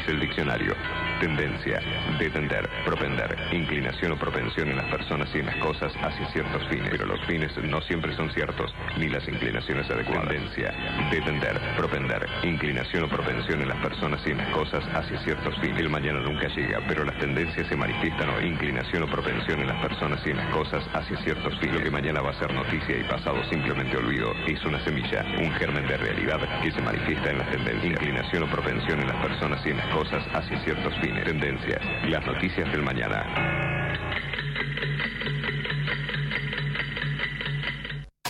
Dice el diccionario. Tendencia, detender, propender, inclinación o propensión en las personas y en las cosas hacia ciertos fines. Pero los fines no siempre son ciertos, ni las inclinaciones adecuadas. Tendencia, detender, propender, inclinación o propensión en las personas y en las cosas hacia ciertos fines. El mañana nunca llega, pero las tendencias se manifiestan o inclinación o propensión en las personas y en las cosas hacia ciertos fines. Lo que mañana va a ser noticia y pasado simplemente olvido es una semilla, un germen de realidad que se manifiesta en las tendencias. Inclinación o propensión en las personas y en las cosas hacia ciertos fines. Tendencias, las noticias del mañana.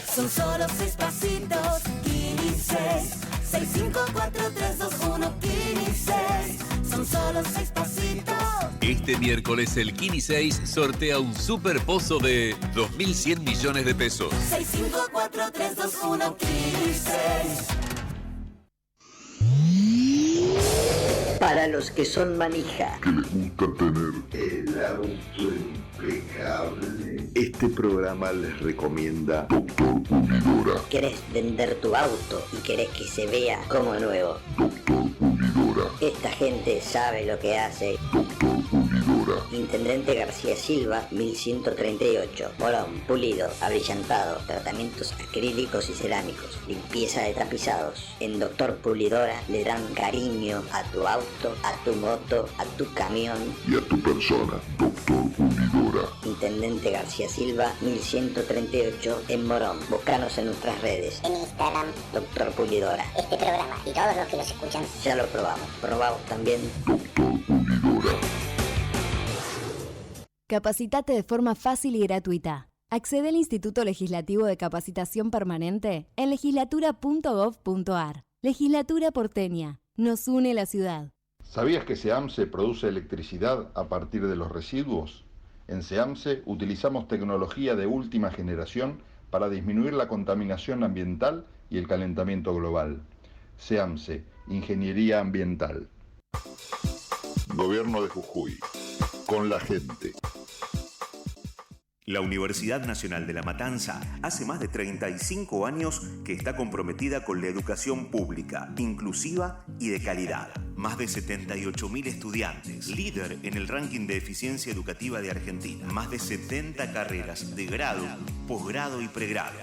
Son solo 6 pasitos, Kini 6. 6, 5, 4, 3, 2, 1, Kini 6. Son solo 6 pasitos. Este miércoles el Kini 6 sortea un super pozo de 2.100 millones de pesos. 6, 5, 4, 3, 2, 1, Kini 6. Para los que son manija, que les gusta tener el auto impecable, este programa les recomienda Doctor Pulidora. ¿querés vender tu auto y querés que se vea como nuevo? Doctor Pulidora. Esta gente sabe lo que hace. Doctor Pulidora. Intendente García Silva, 1138. Morón, pulido, abrillantado, tratamientos acrílicos y cerámicos, limpieza de tapizados. En Doctor Pulidora le dan cariño a tu auto, a tu moto, a tu camión. Y a tu persona, Doctor Pulidora. Intendente García Silva, 1138 en Morón. Búscanos en nuestras redes. En Instagram, Doctor Pulidora. este programa y todos los que nos escuchan. Ya lo probamos. Probamos también. Doctor Pulidora. Capacitate de forma fácil y gratuita. Accede al Instituto Legislativo de Capacitación Permanente en legislatura.gov.ar. Legislatura porteña. Nos une la ciudad. ¿Sabías que SEAMSE produce electricidad a partir de los residuos? En SEAMSE utilizamos tecnología de última generación para disminuir la contaminación ambiental y el calentamiento global. SEAMSE, Ingeniería Ambiental. Gobierno de Jujuy. Con la gente. La Universidad Nacional de La Matanza hace más de 35 años que está comprometida con la educación pública, inclusiva y de calidad. Más de 78.000 estudiantes, líder en el ranking de eficiencia educativa de Argentina. Más de 70 carreras de grado, posgrado y pregrado.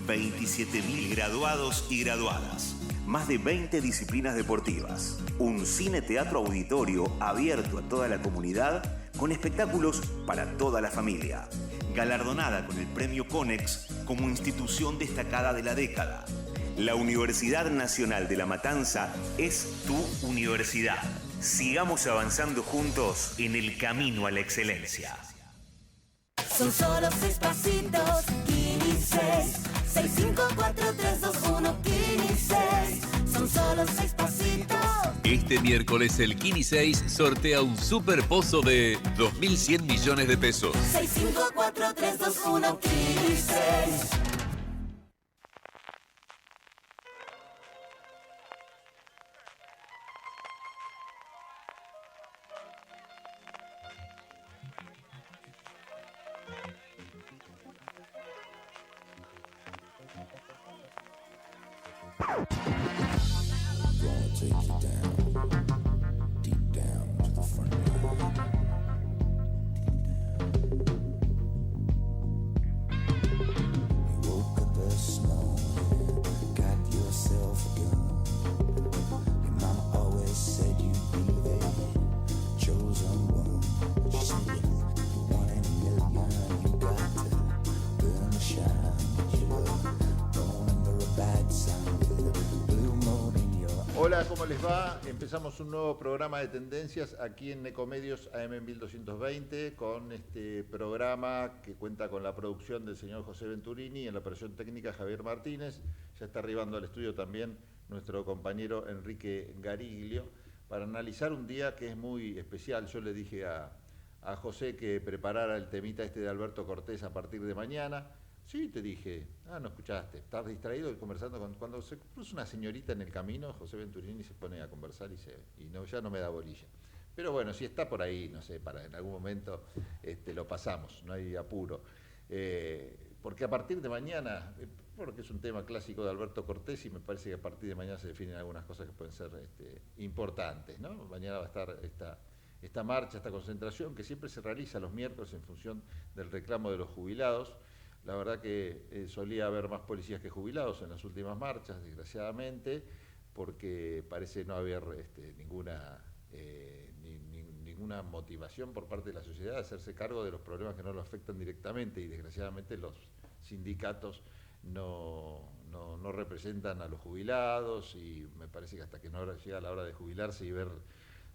27.000 graduados y graduadas. Más de 20 disciplinas deportivas. Un cine-teatro auditorio abierto a toda la comunidad con espectáculos para toda la familia. Galardonada con el Premio Conex como institución destacada de la década. La Universidad Nacional de La Matanza es tu universidad. Sigamos avanzando juntos en el camino a la excelencia. Son solo 6 pasitos, Kini 6. 6, 5, 4, 3, 2, 1, Kini 6. Son solo 6 pasitos. Este miércoles el Kini 6 sortea un super pozo de 2.100 millones de pesos. 6, 5, 4, 3, 2, 1, Kini 6. Hola, ¿cómo les va? Empezamos un nuevo programa de tendencias aquí en Ecomedios AM 1220 con este programa que cuenta con la producción del señor José Venturini y en la operación técnica Javier Martínez. Ya está arribando al estudio también nuestro compañero Enrique Gariglio para analizar un día que es muy especial. Yo le dije a José que preparara el temita este de Alberto Cortés a partir de mañana. Sí, te dije, no escuchaste, estás distraído conversando cuando se cruza una señorita en el camino, José Venturini se pone a conversar y ya no me da bolilla. Pero bueno, si está por ahí, no sé, para en algún momento lo pasamos, no hay apuro. porque a partir de mañana, porque es un tema clásico de Alberto Cortés y me parece que a partir de mañana se definen algunas cosas que pueden ser importantes, ¿no? Mañana va a estar esta marcha, esta concentración que siempre se realiza los miércoles en función del reclamo de los jubilados. La verdad que solía haber más policías que jubilados en las últimas marchas, desgraciadamente, porque parece no haber ninguna motivación por parte de la sociedad de hacerse cargo de los problemas que no lo afectan directamente, y desgraciadamente los sindicatos no representan a los jubilados, y me parece que hasta que no llega la hora de jubilarse y ver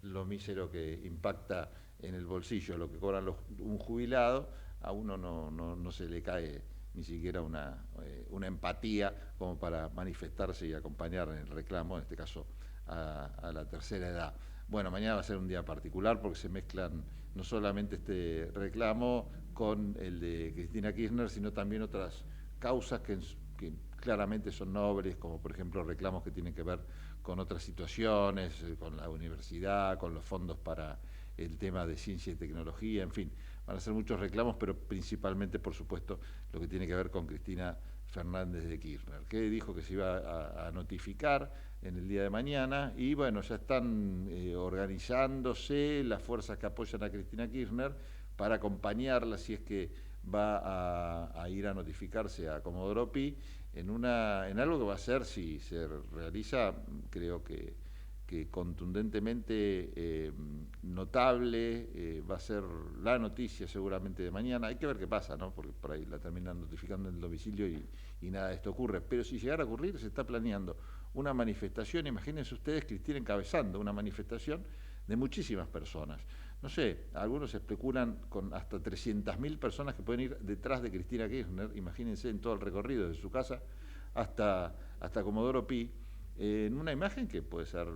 lo mísero que impacta en el bolsillo lo que cobran un jubilado, a uno no se le cae ni siquiera una empatía como para manifestarse y acompañar en el reclamo, en este caso a la tercera edad. Bueno, mañana va a ser un día particular porque se mezclan no solamente este reclamo con el de Cristina Kirchner, sino también otras causas que claramente son nobles, como por ejemplo reclamos que tienen que ver con otras situaciones, con la universidad, con los fondos para el tema de ciencia y tecnología, en fin, van a ser muchos reclamos, pero principalmente, por supuesto, lo que tiene que ver con Cristina Fernández de Kirchner, que dijo que se iba a notificar en el día de mañana, y bueno, ya están organizándose las fuerzas que apoyan a Cristina Kirchner para acompañarla si es que va a ir a notificarse a Comodoro Pi en algo que va a ser, si se realiza, creo que contundentemente notable, va a ser la noticia seguramente de mañana. Hay que ver qué pasa, ¿no? Porque por ahí la terminan notificando en el domicilio y nada de esto ocurre. Pero si llegara a ocurrir, se está planeando una manifestación, imagínense ustedes, Cristina encabezando una manifestación de muchísimas personas. No sé, algunos especulan con hasta 300.000 personas que pueden ir detrás de Cristina Kirchner, imagínense, en todo el recorrido desde su casa hasta Comodoro Pi, en una imagen que puede ser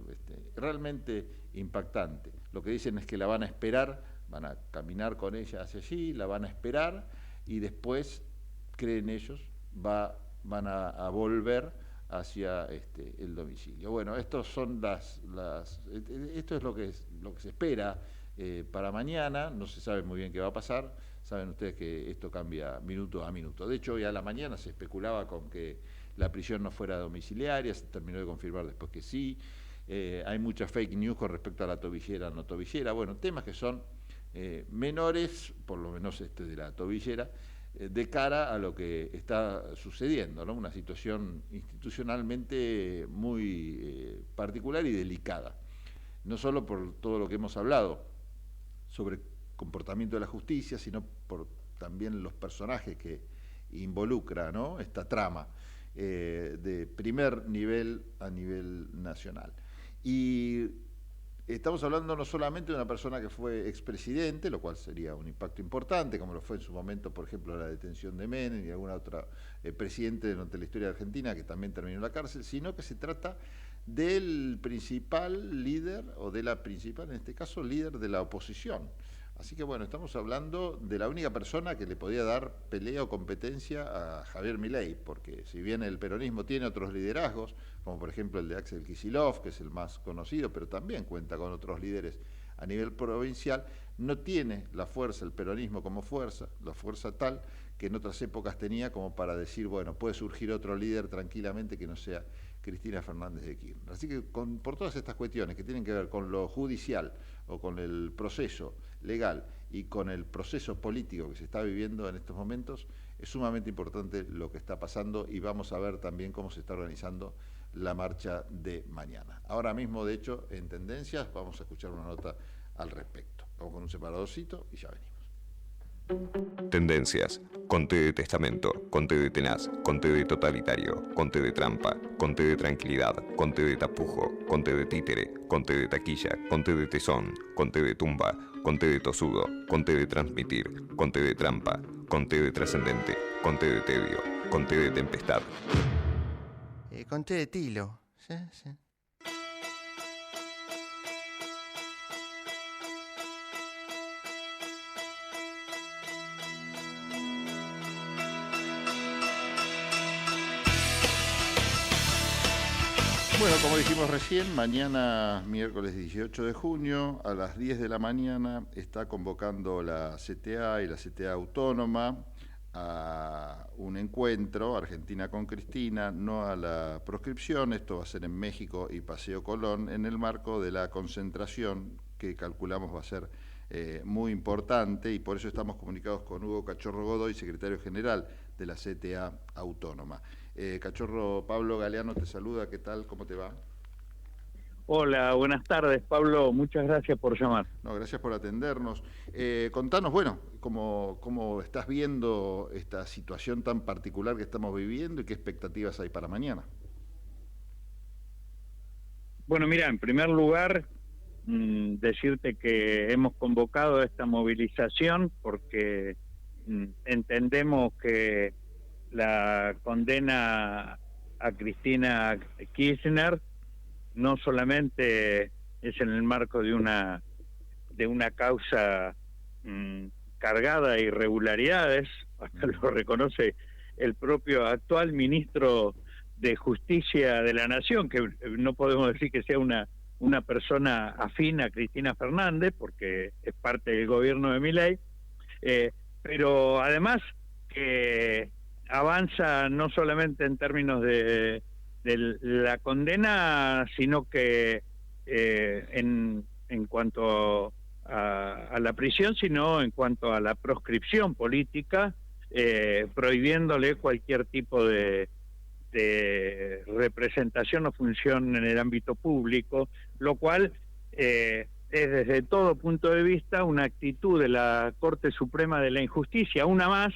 realmente impactante. Lo que dicen es que la van a esperar, van a caminar con ella hacia allí, la van a esperar y después, creen ellos, van a volver hacia el domicilio. Bueno, esto es lo que se espera para mañana. No se sabe muy bien qué va a pasar. Saben ustedes que esto cambia minuto a minuto. De hecho, hoy a la mañana se especulaba con que la prisión no fuera domiciliaria, se terminó de confirmar después que sí. Hay mucha fake news con respecto a la tobillera, no tobillera. Bueno, temas que son menores, por lo menos de la tobillera, de cara a lo que está sucediendo, ¿no? Una situación institucionalmente muy particular y delicada. No solo por todo lo que hemos hablado sobre el comportamiento de la justicia, sino por también los personajes que involucra, ¿no?, esta trama de primer nivel a nivel nacional. Y estamos hablando no solamente de una persona que fue expresidente, lo cual sería un impacto importante, como lo fue en su momento, por ejemplo, la detención de Menem y alguna otra presidente durante la historia de Argentina que también terminó en la cárcel, sino que se trata del principal líder, o de la principal, en este caso, líder de la oposición. Así que bueno, estamos hablando de la única persona que le podía dar pelea o competencia a Javier Milei, porque si bien el peronismo tiene otros liderazgos, como por ejemplo el de Axel Kicillof, que es el más conocido, pero también cuenta con otros líderes a nivel provincial, no tiene la fuerza, el peronismo como fuerza, la fuerza tal que en otras épocas tenía como para decir, bueno, puede surgir otro líder tranquilamente que no sea Cristina Fernández de Kirchner. Así que por todas estas cuestiones que tienen que ver con lo judicial o con el proceso legal y con el proceso político que se está viviendo en estos momentos, es sumamente importante lo que está pasando, y vamos a ver también cómo se está organizando la marcha de mañana. Ahora mismo, de hecho, en Tendencias vamos a escuchar una nota al respecto. Vamos con un separadorcito y ya venimos. Tendencias, conté de testamento, conté de tenaz, conté de totalitario, conté de trampa, conté de tranquilidad, conté de tapujo, conté de títere, conté de taquilla, conté de tesón, conté de tumba, conté de tosudo, conté de transmitir, conté de trampa, conté de trascendente, conté de tedio, conté de tempestad. Conté de tilo, sí. Bueno, como dijimos recién, mañana, miércoles 18 de junio, a las 10 de la mañana, está convocando la CTA y la CTA Autónoma a un encuentro, Argentina con Cristina, no a la proscripción. Esto va a ser en México y Paseo Colón, en el marco de la concentración que calculamos va a ser muy importante, y por eso estamos comunicados con Hugo Cachorro Godoy, secretario general de la CTA Autónoma. Cachorro, Pablo Galeano te saluda, ¿qué tal? ¿Cómo te va? Hola, buenas tardes, Pablo, muchas gracias por llamar. No, gracias por atendernos. Contanos, bueno, cómo estás viendo esta situación tan particular que estamos viviendo y qué expectativas hay para mañana. Bueno, mira, en primer lugar, decirte que hemos convocado esta movilización porque entendemos que la condena a Cristina Kirchner no solamente es en el marco de una causa cargada de irregularidades, hasta lo reconoce el propio actual ministro de Justicia de la Nación, que no podemos decir que sea una persona afín a Cristina Fernández, porque es parte del gobierno de Milei, pero además que avanza no solamente en términos de la condena, sino que en cuanto a la prisión, sino en cuanto a la proscripción política, prohibiéndole cualquier tipo de representación o función en el ámbito público, lo cual es desde todo punto de vista una actitud de la Corte Suprema de la Injusticia, una más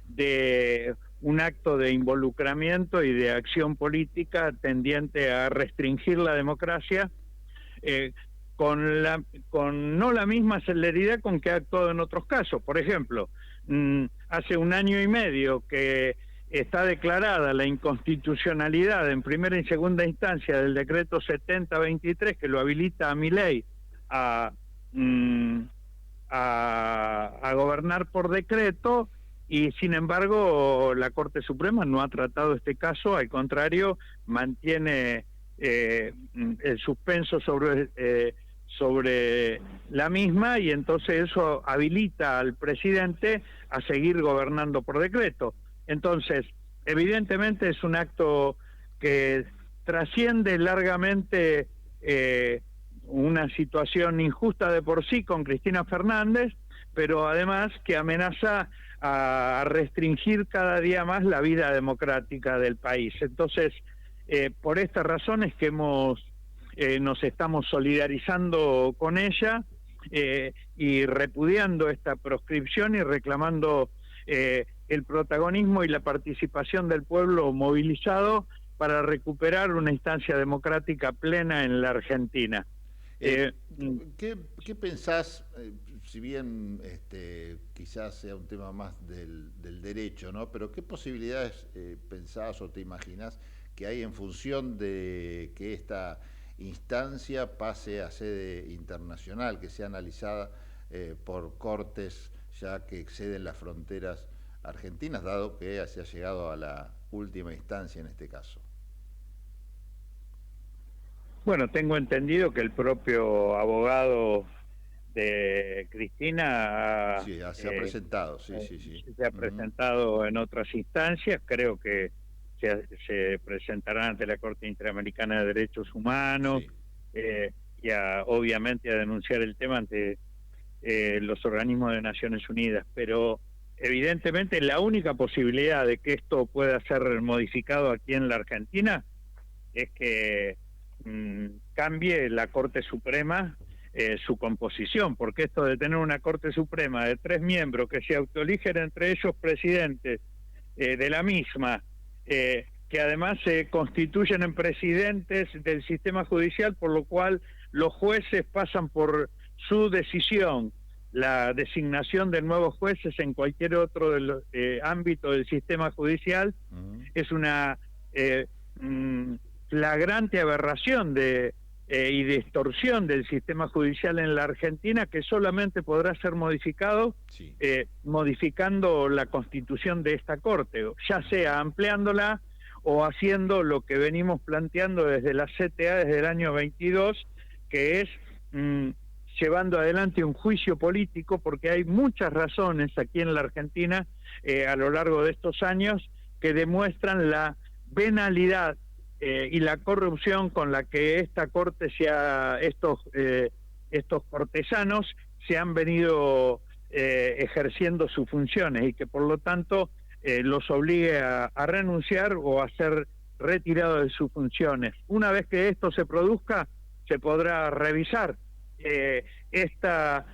de un acto de involucramiento y de acción política tendiente a restringir la democracia, con no la misma celeridad con que ha actuado en otros casos. Por ejemplo, hace 1 año y medio que está declarada la inconstitucionalidad en primera y segunda instancia del decreto 7023 que lo habilita a Milei a gobernar por decreto, y sin embargo la Corte Suprema no ha tratado este caso, al contrario, mantiene el suspenso sobre la misma, y entonces eso habilita al presidente a seguir gobernando por decreto. Entonces, evidentemente es un acto que trasciende largamente una situación injusta de por sí con Cristina Fernández, pero además que amenaza a restringir cada día más la vida democrática del país. Entonces, por estas razones que nos estamos solidarizando con ella y repudiando esta proscripción y reclamando el protagonismo y la participación del pueblo movilizado para recuperar una instancia democrática plena en la Argentina. ¿Qué pensás, si bien quizás sea un tema más del derecho, ¿no? Pero qué posibilidades pensás o te imaginás que hay en función de que esta instancia pase a sede internacional, que sea analizada por cortes ya que exceden las fronteras argentinas, dado que se ha llegado a la última instancia en este caso? Bueno, tengo entendido que el propio abogado de Cristina se ha presentado, sí. Se ha presentado en otras instancias, creo que se presentará ante la Corte Interamericana de Derechos Humanos, y obviamente a denunciar el tema ante los organismos de Naciones Unidas, pero evidentemente la única posibilidad de que esto pueda ser modificado aquí en la Argentina es que cambie la Corte Suprema su composición, porque esto de tener una Corte Suprema de 3 miembros que se autoeligen entre ellos presidentes de la misma, que además se constituyen en presidentes del sistema judicial, por lo cual los jueces pasan por su decisión la designación de nuevos jueces en cualquier otro ámbito del sistema judicial, es una flagrante aberración y distorsión del sistema judicial en la Argentina, que solamente podrá ser modificado modificando la constitución de esta Corte, ya sea ampliándola o haciendo lo que venimos planteando desde la CTA desde el año 22, que es llevando adelante un juicio político, porque hay muchas razones aquí en la Argentina a lo largo de estos años que demuestran la venalidad y la corrupción con la que esta corte estos cortesanos se han venido ejerciendo sus funciones, y que por lo tanto los obligue a renunciar o a ser retirados de sus funciones. Una vez que esto se produzca, se podrá revisar esta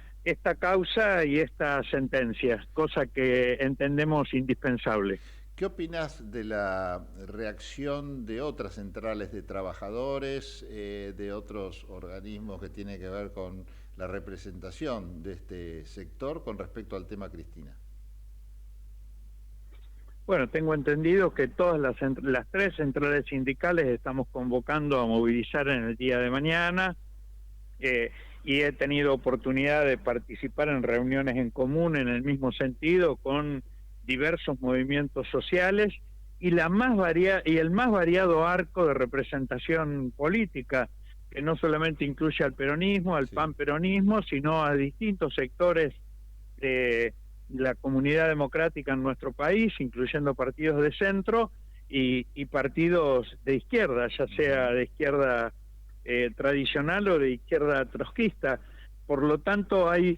causa y esta sentencia, cosa que entendemos indispensable. ¿Qué opinas de la reacción de otras centrales de trabajadores, de otros organismos que tienen que ver con la representación de este sector con respecto al tema Cristina? Bueno, tengo entendido que todas las 3 centrales sindicales estamos convocando a movilizar en el día de mañana, y he tenido oportunidad de participar en reuniones en común en el mismo sentido con diversos movimientos sociales y el más variado arco de representación política, que no solamente incluye al peronismo, al panperonismo, sino a distintos sectores de la comunidad democrática en nuestro país, incluyendo partidos de centro y partidos de izquierda, ya sea de izquierda tradicional o de izquierda trotskista. Por lo tanto, hay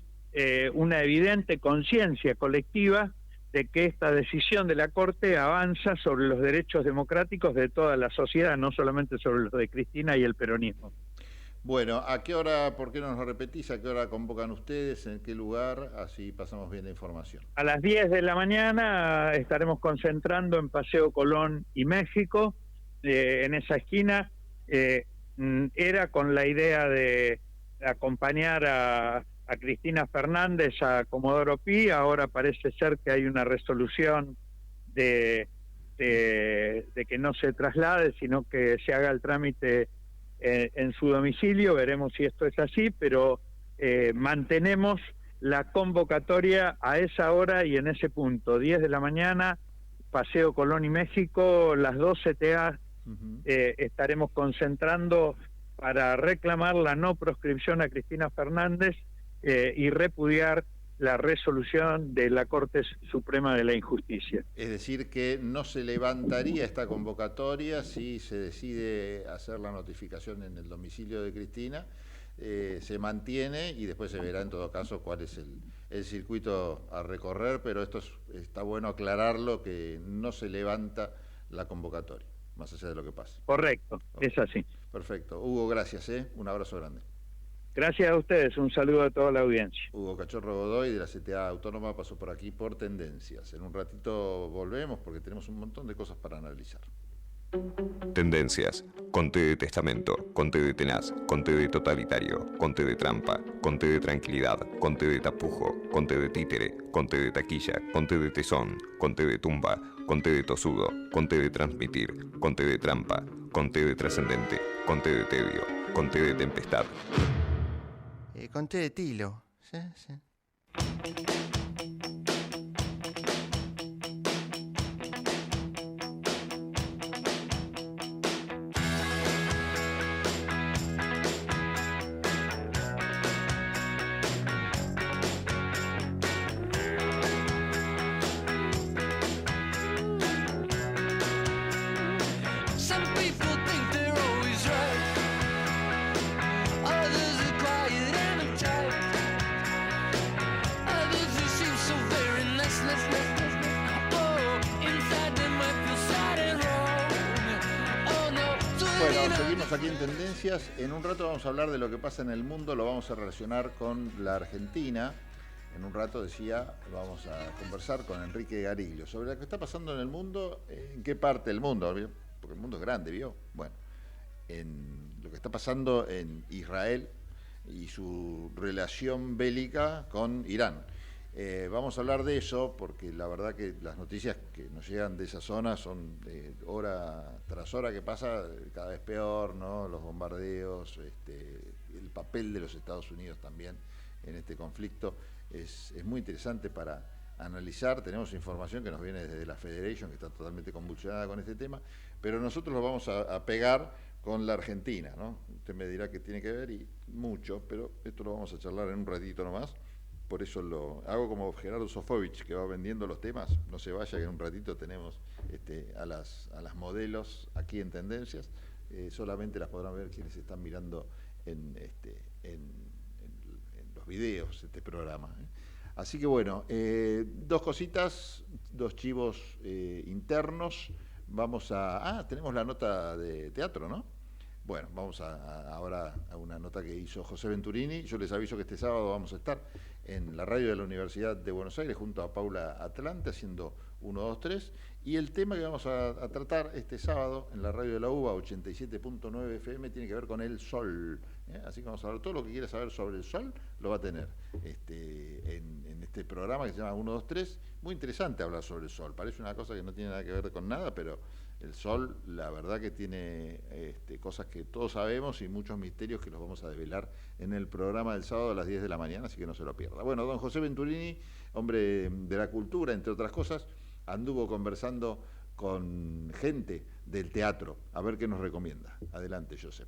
una evidente conciencia colectiva de que esta decisión de la Corte avanza sobre los derechos democráticos de toda la sociedad, no solamente sobre los de Cristina y el peronismo. Bueno, ¿a qué hora, por qué no nos lo repetís, a qué hora convocan ustedes, en qué lugar? Así pasamos bien la información. A las 10 de la mañana estaremos concentrando en Paseo Colón y México, en esa esquina. Era con la idea de acompañar a Cristina Fernández a Comodoro Pi. Ahora parece ser que hay una resolución de que no se traslade, sino que se haga el trámite en su domicilio. Veremos si esto es así, pero mantenemos la convocatoria a esa hora y en ese punto, 10 de la mañana, Paseo Colón y México, las 12 TA. Estaremos concentrando para reclamar la no proscripción a Cristina Fernández y repudiar la resolución de la Corte Suprema de la Injusticia. Es decir, que no se levantaría esta convocatoria si se decide hacer la notificación en el domicilio de Cristina, se mantiene y después se verá en todo caso cuál es el circuito a recorrer, pero esto está bueno aclararlo, que no se levanta la convocatoria, más allá de lo que pase. Correcto, es así. Perfecto. Hugo, gracias, un abrazo grande. Gracias a ustedes, un saludo a toda la audiencia. Hugo Cachorro Godoy, de la CTA Autónoma, pasó por aquí por Tendencias. En un ratito volvemos porque tenemos un montón de cosas para analizar. Tendencias. Conté de testamento, conté de tenaz, conté de totalitario, conté de trampa, conté de tranquilidad, conté de tapujo, conté de títere, conté de taquilla, conté de tesón, conté de tumba, conté de tosudo, conté de transmitir, conté de trampa, conté de trascendente, conté de tedio, conté de tempestad. Conté de tilo. Sí. Seguimos aquí en Tendencias. En un rato vamos a hablar de lo que pasa en el mundo, lo vamos a relacionar con la Argentina. En un rato, decía, vamos a conversar con Enrique Gariglio sobre lo que está pasando en el mundo. ¿En qué parte del mundo? Porque el mundo es grande, ¿vio? Bueno, en lo que está pasando en Israel y su relación bélica con Irán. Vamos a hablar de eso porque la verdad que las noticias que nos llegan de esa zona son hora tras hora que pasa cada vez peor, ¿no? Los bombardeos, el papel de los Estados Unidos también en este conflicto es muy interesante para analizar. Tenemos información que nos viene desde la Federation, que está totalmente convulsionada con este tema, pero nosotros lo vamos a pegar con la Argentina, ¿no? Usted me dirá qué tiene que ver y mucho, pero esto lo vamos a charlar en un ratito nomás. Por eso lo hago como Gerardo Sofovich, que va vendiendo los temas. No se vaya, que en un ratito tenemos a las modelos aquí en Tendencias. Solamente las podrán ver quienes están mirando en los videos este programa. Así que bueno, dos cositas, dos chivos internos. Vamos tenemos la nota de teatro, ¿no? Bueno, vamos ahora a una nota que hizo José Venturini. Yo les aviso que este sábado vamos a estar en la radio de la Universidad de Buenos Aires junto a Paula Atlante haciendo 1, 2, 3. Y el tema que vamos a tratar este sábado en la radio de la UBA 87.9 FM tiene que ver con el sol. Así que vamos a hablar todo lo que quiera saber sobre el sol, lo va a tener en este programa que se llama 1, 2, 3. Muy interesante hablar sobre el sol. Parece una cosa que no tiene nada que ver con nada, pero el sol, la verdad que tiene cosas que todos sabemos y muchos misterios que los vamos a desvelar en el programa del sábado a las 10 de la mañana, así que no se lo pierda. Bueno, don José Venturini, hombre de la cultura, entre otras cosas, anduvo conversando con gente del teatro. A ver qué nos recomienda. Adelante, Josep.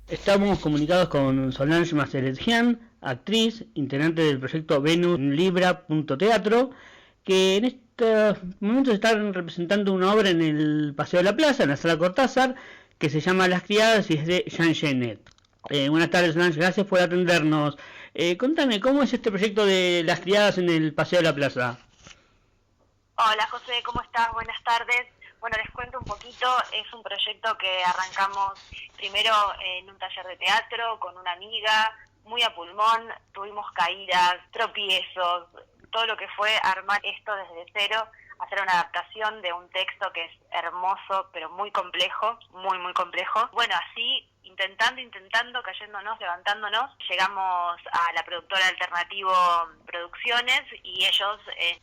Estamos comunicados con Solange Masteretjian, actriz, integrante del proyecto Venus en Libra.teatro, que en estos momentos están representando una obra en el Paseo de la Plaza, en la Sala Cortázar, que se llama Las Criadas y es de Jean Genet. Buenas tardes, Solange, gracias por atendernos. Contame, ¿cómo es este proyecto de Las Criadas en el Paseo de la Plaza? Hola, José, ¿cómo estás? Buenas tardes. Bueno, les cuento un poquito. Es un proyecto que arrancamos primero en un taller de teatro con una amiga, muy a pulmón. Tuvimos caídas, tropiezos, todo lo que fue armar esto desde cero, hacer una adaptación de un texto que es hermoso, pero muy complejo, muy, muy complejo. Bueno, así, intentando, cayéndonos, levantándonos, llegamos a la productora Alternativo Producciones y ellos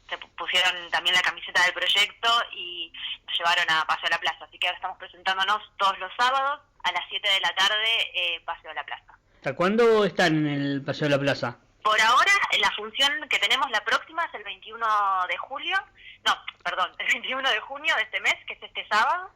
se pusieron también la camiseta del proyecto y nos llevaron a Paseo de la Plaza. Así que ahora estamos presentándonos todos los sábados a las 7 de la tarde, Paseo de la Plaza. ¿Hasta cuándo están en el Paseo de la Plaza? Por ahora, la función que tenemos, la próxima, es el 21 de julio, el 21 de junio de este mes, que es este sábado,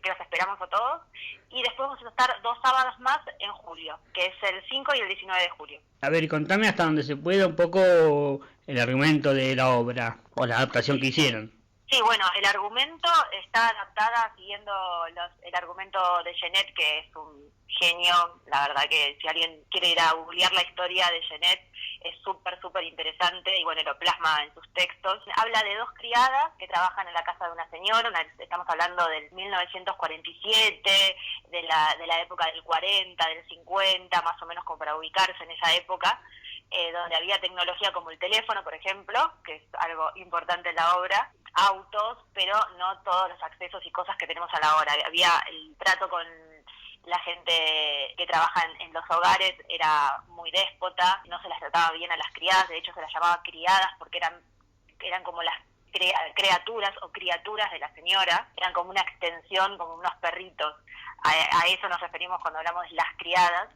que los esperamos a todos, y después vamos a estar 2 sábados más en julio, que es el 5 y el 19 de julio. A ver, contame hasta donde se pueda un poco el argumento de la obra, o la adaptación que hicieron. Sí, bueno, el argumento está adaptada siguiendo el argumento de Genet, que es un genio. La verdad que si alguien quiere ir a googlear la historia de Genet, es súper interesante y bueno, lo plasma en sus textos. Habla de 2 criadas que trabajan en la casa de una señora, estamos hablando del 1947, de la época del 40, del 50, más o menos como para ubicarse en esa época, donde había tecnología como el teléfono, por ejemplo, que es algo importante en la obra, autos, pero no todos los accesos y cosas que tenemos a la hora. Había el trato con la gente que trabaja en los hogares, era muy déspota, no se las trataba bien a las criadas, de hecho se las llamaba criadas porque eran como las criaturas de la señora, eran como una extensión, como unos perritos. A eso nos referimos cuando hablamos de las criadas,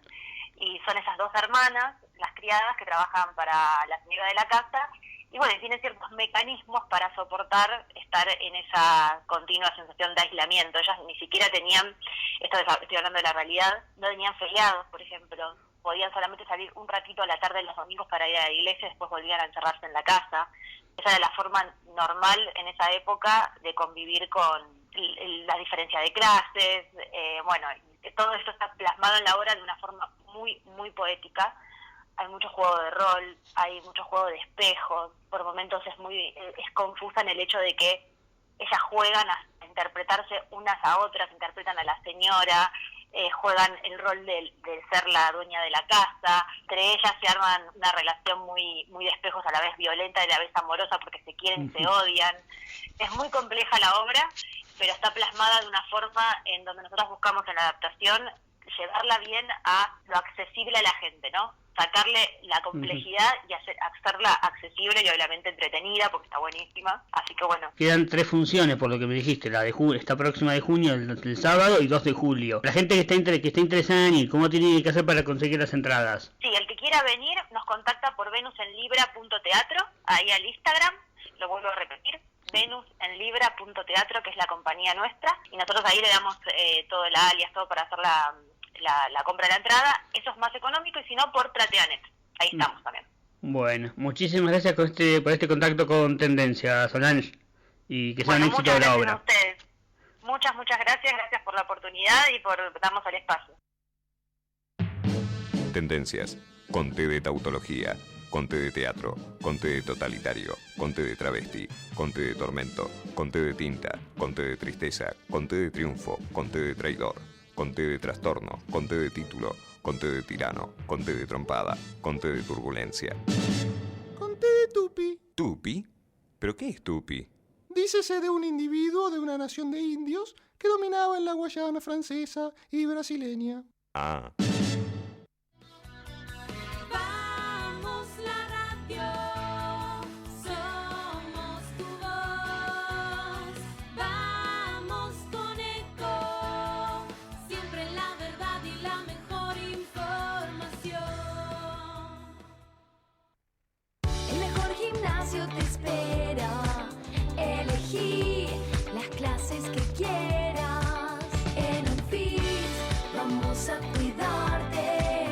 y son esas 2 hermanas, las criadas, que trabajan para la señora de la casa, y bueno, tienen ciertos mecanismos para soportar estar en esa continua sensación de aislamiento. Ellas ni siquiera tenían, estoy hablando de la realidad, no tenían feriados, por ejemplo, podían solamente salir un ratito a la tarde los domingos para ir a la iglesia y después volvían a encerrarse en la casa. Esa era la forma normal en esa época de convivir con la diferencia de clases. Bueno, todo esto está plasmado en la obra de una forma muy poética. Hay mucho juego de rol, hay mucho juego de espejos, por momentos es confusa en el hecho de que ellas juegan a interpretarse unas a otras, interpretan a la señora, juegan el rol de ser la dueña de la casa. Entre ellas se arman una relación muy de espejos, a la vez violenta y a la vez amorosa, porque se quieren y se odian. Es muy compleja la obra, pero está plasmada de una forma en donde nosotros buscamos en la adaptación llevarla bien a lo accesible a la gente, ¿no? Sacarle la complejidad y hacerla accesible y obviamente entretenida, porque está buenísima. Así que bueno. Quedan 3 funciones, por lo que me dijiste, la de esta próxima de junio, el sábado, y 2 de julio. La gente que está interesada en ir, ¿cómo tiene que hacer para conseguir las entradas? Sí, el que quiera venir nos contacta por venusenlibra.teatro, ahí al Instagram, lo vuelvo a repetir, venusenlibra.teatro, que es la compañía nuestra, y nosotros ahí le damos todo el alias, todo para hacer la compra de la entrada, eso es más económico, y si no, por Plateanet. Ahí estamos también. Bueno, muchísimas gracias por este contacto con Tendencia, Solange, y que sea un éxito de la obra. A ustedes. Muchas gracias por la oportunidad y por darnos el espacio. Tendencias, con T de tautología, con T de teatro, con T de totalitario, con T de travesti, con T de tormento, con T de tinta, con T de tristeza, con T de triunfo, con T de traidor, con T de trastorno, con T de título, con T de tirano, con T de trompada, con T de turbulencia. Con T de tupi. ¿Tupi? ¿Pero qué es tupi? Dícese de un individuo de una nación de indios que dominaba en la Guayana francesa y brasileña. Ah. Vamos la radio, somos tu voz. Vamos con Eco, siempre la verdad y la mejor información. El mejor gimnasio te espera. Elegí las clases que quieras. En Anfis vamos a cuidarte.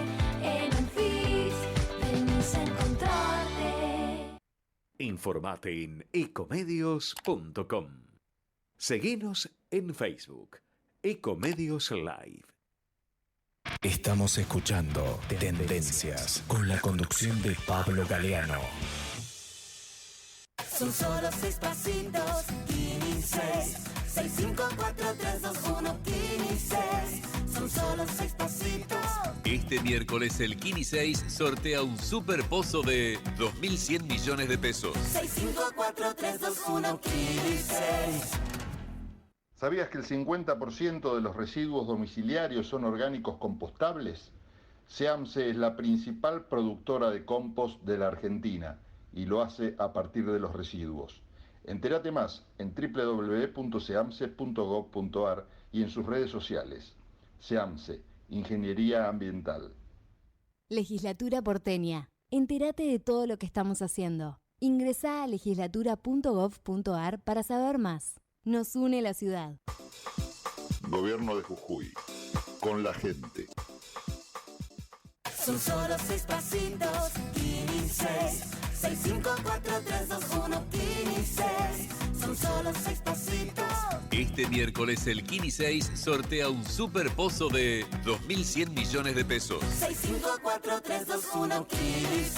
En Anfis venimos a encontrarte. Informate en ecomedios.com. Seguinos en Facebook, Ecomedios Live. Estamos escuchando Tendencias con la conducción de Pablo Galeano. Son solo 6 pasitos, Kini 6. 6, 5, 4, 3, 2, 1, Kini 6. Son solo 6 pasitos. Este miércoles el Kini 6 sortea un super pozo de 2.100 millones de pesos. 6, 5, 4, 3, 2, 1, Kini 6. ¿Sabías que el 50% de los residuos domiciliarios son orgánicos compostables? SEAMSE es la principal productora de compost de la Argentina y lo hace a partir de los residuos. Entérate más en www.seamse.gov.ar y en sus redes sociales. SEAMSE, Ingeniería Ambiental. Legislatura porteña. Entérate de todo lo que estamos haciendo. Ingresá a legislatura.gov.ar para saber más. Nos une la ciudad. Gobierno de Jujuy. Con la gente. Son solo 6 pasitos, Kini 6. 6, 5, 4, 3, 2, 1, Kini 6. Son solo 6 pasitos. Este miércoles el Kini 6 sortea un super pozo de 2.100 millones de pesos. 6, 5, 4, 3, 2, 1, Kini 6.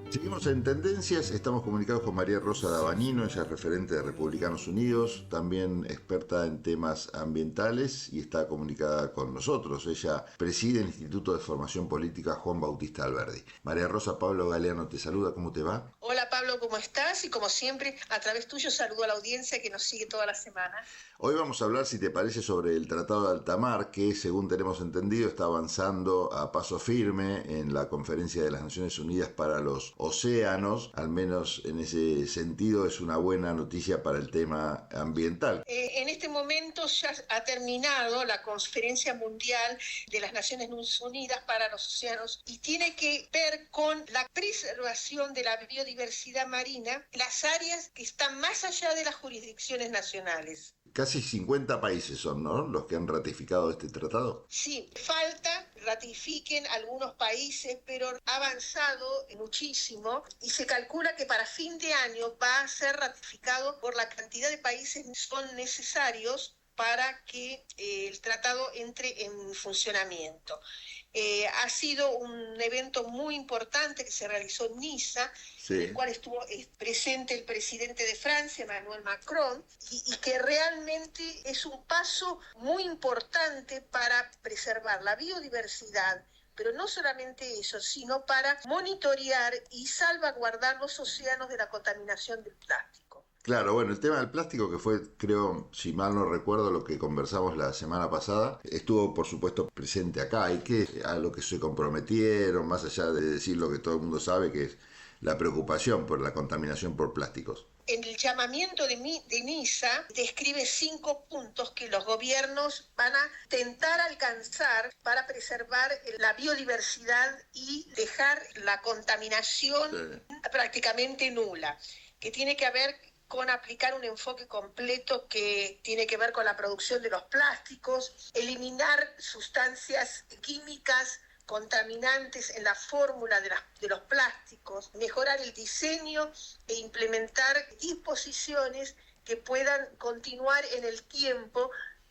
Seguimos en Tendencias, estamos comunicados con María Rosa Davanino, ella es referente de Republicanos Unidos, también experta en temas ambientales y está comunicada con nosotros. Ella preside el Instituto de Formación Política Juan Bautista Alberdi. María Rosa, Pablo Galeano te saluda, ¿cómo te va? Hola Pablo, ¿cómo estás? Y como siempre, a través tuyo saludo a la audiencia que nos sigue toda la semana. Hoy vamos a hablar, si te parece, sobre el Tratado de Alta Mar, que según tenemos entendido está avanzando a paso firme en la Conferencia de las Naciones Unidas para los Océanos. océanos, al menos en ese sentido es una buena noticia para el tema ambiental. En este momento ya ha terminado la Conferencia Mundial de las Naciones Unidas para los Océanos y tiene que ver con la preservación de la biodiversidad marina, las áreas que están más allá de las jurisdicciones nacionales. Casi 50 países son, ¿no?, los que han ratificado este tratado. Sí, falta, ratifiquen algunos países, pero ha avanzado muchísimo y se calcula que para fin de año va a ser ratificado por la cantidad de países que son necesarios para que el tratado entre en funcionamiento. Ha sido un evento muy importante que se realizó en Niza, sí, en el cual estuvo presente el presidente de Francia, Emmanuel Macron, y que realmente es un paso muy importante para preservar la biodiversidad, pero no solamente eso, sino para monitorear y salvaguardar los océanos de la contaminación del plástico. Claro, bueno, el tema del plástico, que fue, creo, si mal no recuerdo, lo que conversamos la semana pasada, estuvo, por supuesto, presente acá, y que a lo que se comprometieron, más allá de decir lo que todo el mundo sabe, que es la preocupación por la contaminación por plásticos. En el llamamiento de Niza describe 5 puntos que los gobiernos van a intentar alcanzar para preservar la biodiversidad y dejar la contaminación prácticamente nula, que tiene que ver con aplicar un enfoque completo que tiene que ver con la producción de los plásticos, eliminar sustancias químicas contaminantes en la fórmula de los plásticos, mejorar el diseño e implementar disposiciones que puedan continuar en el tiempo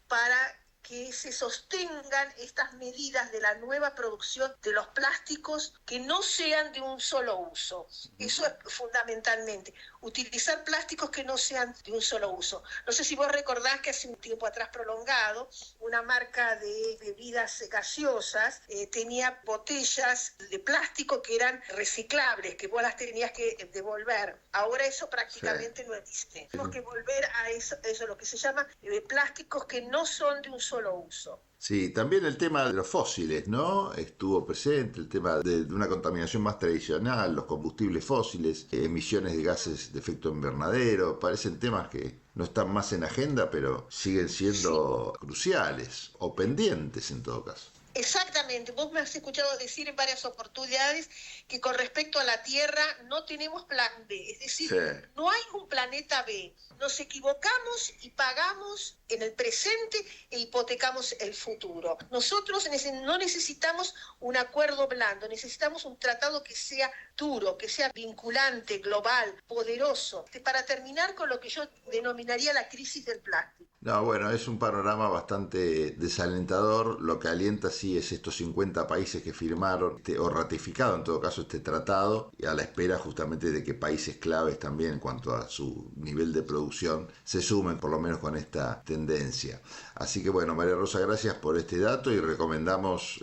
para que se sostengan estas medidas de la nueva producción de los plásticos que no sean de un solo uso. Eso es fundamentalmente, utilizar plásticos que no sean de un solo uso. No sé si vos recordás que hace un tiempo atrás prolongado, una marca de bebidas gaseosas tenía botellas de plástico que eran reciclables, que vos las tenías que devolver. Ahora eso prácticamente no existe. Tenemos que volver a eso lo que se llama plásticos que no son de un solo uso. Sí, también el tema de los fósiles, ¿no? Estuvo presente el tema de una contaminación más tradicional, los combustibles fósiles, emisiones de gases de efecto invernadero, parecen temas que no están más en agenda, pero siguen siendo cruciales o pendientes en todo caso. Exactamente, vos me has escuchado decir en varias oportunidades que con respecto a la Tierra no tenemos plan B, es decir, sí, no hay un planeta B. Nos equivocamos y pagamos en el presente e hipotecamos el futuro. Nosotros no necesitamos un acuerdo blando, necesitamos un tratado que sea duro, que sea vinculante, global, poderoso, para terminar con lo que yo denominaría la crisis del plástico. No, bueno, es un panorama bastante desalentador. Lo que alienta sí es estos 50 países que firmaron o ratificado en todo caso este tratado, y a la espera justamente de que países claves también en cuanto a su nivel de producción se sumen por lo menos con esta tendencia. Así que bueno, María Rosa, gracias por este dato y recomendamos,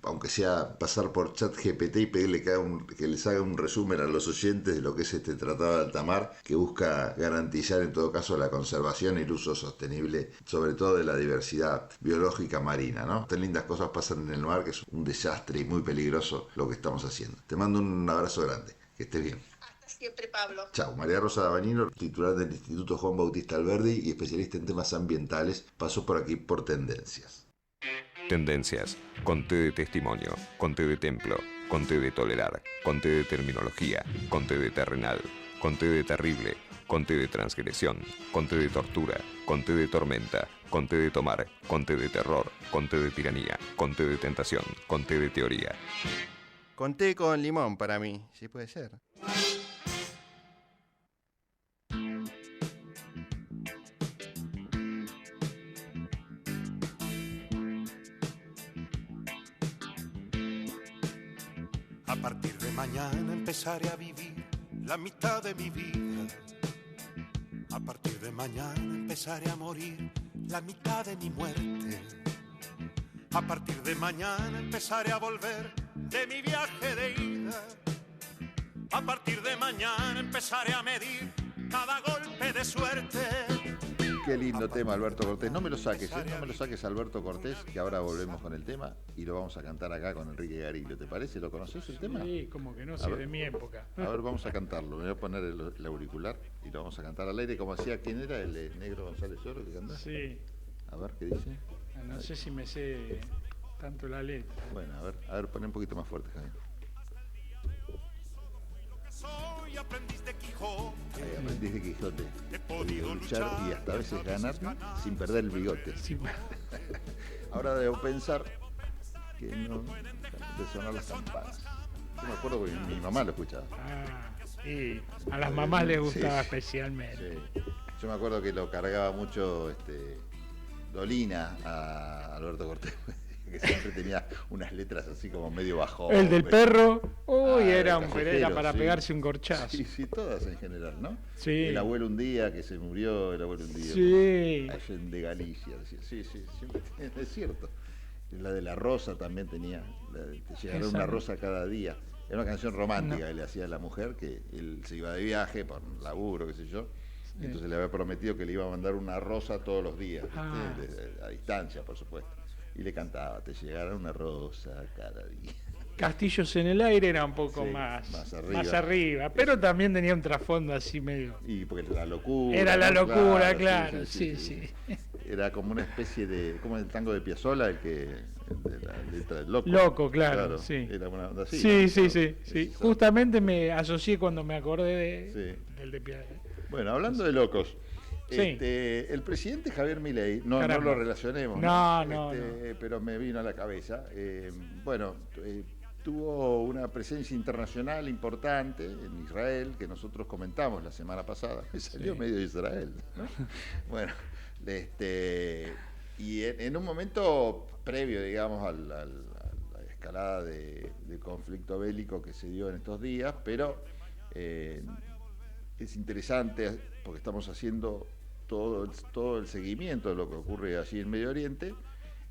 aunque sea pasar por ChatGPT y pedirle que les haga un resumen a los oyentes de lo que es este tratado de alta mar, que busca garantizar en todo caso la conservación y el uso sostenible, sobre todo de la diversidad biológica marina, ¿no? Tan lindas cosas pasan en el mar que es un desastre y muy peligroso lo que estamos haciendo. Te mando un abrazo grande, que estés bien. Hasta siempre, Pablo. Chao. María Rosa Dabañino, titular del Instituto Juan Bautista Alberdi y especialista en temas ambientales, pasó por aquí por Tendencias. Tendencias, con T de testimonio, con T de templo, con T de tolerar, con T de terminología, con T de terrenal, con T de terrible, con T de transgresión, con T de tortura, con T de tormenta, con T de tomar, con T de terror, con T de tiranía, con T de tentación, con T de teoría. Con té con limón para mí, sí puede ser. A partir de mañana empezaré a vivir la mitad de mi vida. A partir de mañana empezaré a morir la mitad de mi muerte. A partir de mañana empezaré a volver de mi viaje de ida. A partir de mañana empezaré a medir cada golpe de suerte. Qué lindo tema, Alberto Cortés. No me lo saques, no me lo saques, Alberto Cortés, que ahora volvemos con el tema y lo vamos a cantar acá con Enrique Garillo. ¿Te parece? ¿Lo conoces el tema? Sí, como que no, si es de mi época. A ver, vamos a cantarlo. Me voy a poner el auricular y lo vamos a cantar al aire, como hacía, ¿quién era? El Negro González Oro que cantaba. Sí. A ver, ¿qué dice? No sé si me sé tanto la letra. Bueno, a ver, poné un poquito más fuerte, Javier. Soy aprendiz de Quijote. Ahí, aprendiz de Quijote. He podido luchar y hasta a veces ganar sin perder el bigote. Sí. Ahora debo pensar que no de sonar las campanas. Yo me acuerdo que mi mamá lo escuchaba. Y a las mamás les gustaba especialmente. Sí. Yo me acuerdo que lo cargaba mucho Dolina a Alberto Cortés, que siempre tenía unas letras así como medio bajo. El del perro, era para pegarse un corchazo. Sí, todas en general, ¿no? Sí. El abuelo un día, que se murió, el abuelo un día. Sí. De Galicia, decía. Sí, siempre es cierto. La de la rosa también tenía, te llegará una rosa cada día. Era una canción romántica que le hacía a la mujer, que él se iba de viaje por laburo, qué sé yo. Entonces le había prometido que le iba a mandar una rosa todos los días, a distancia, por supuesto. Y le cantaba, te llegará una rosa cada día. Castillos en el aire era un poco más arriba, pero también tenía un trasfondo así medio. Y porque era la locura. Era la locura, claro, sí. Era como una especie de, como el tango de Piazzolla, de la letra del loco. Loco, claro, sí. Era una onda así. Sí. Justamente me asocié cuando me acordé del de Piazzolla. Bueno, hablando de locos, el presidente Javier Milei, no lo relacionemos, no. Pero me vino a la cabeza, tuvo una presencia internacional importante en Israel, que nosotros comentamos la semana pasada, que salió medio de Israel, ¿no? Bueno, y en un momento previo, digamos, a la escalada de conflicto bélico que se dio en estos días, pero es interesante porque estamos haciendo todo el seguimiento de lo que ocurre allí en Medio Oriente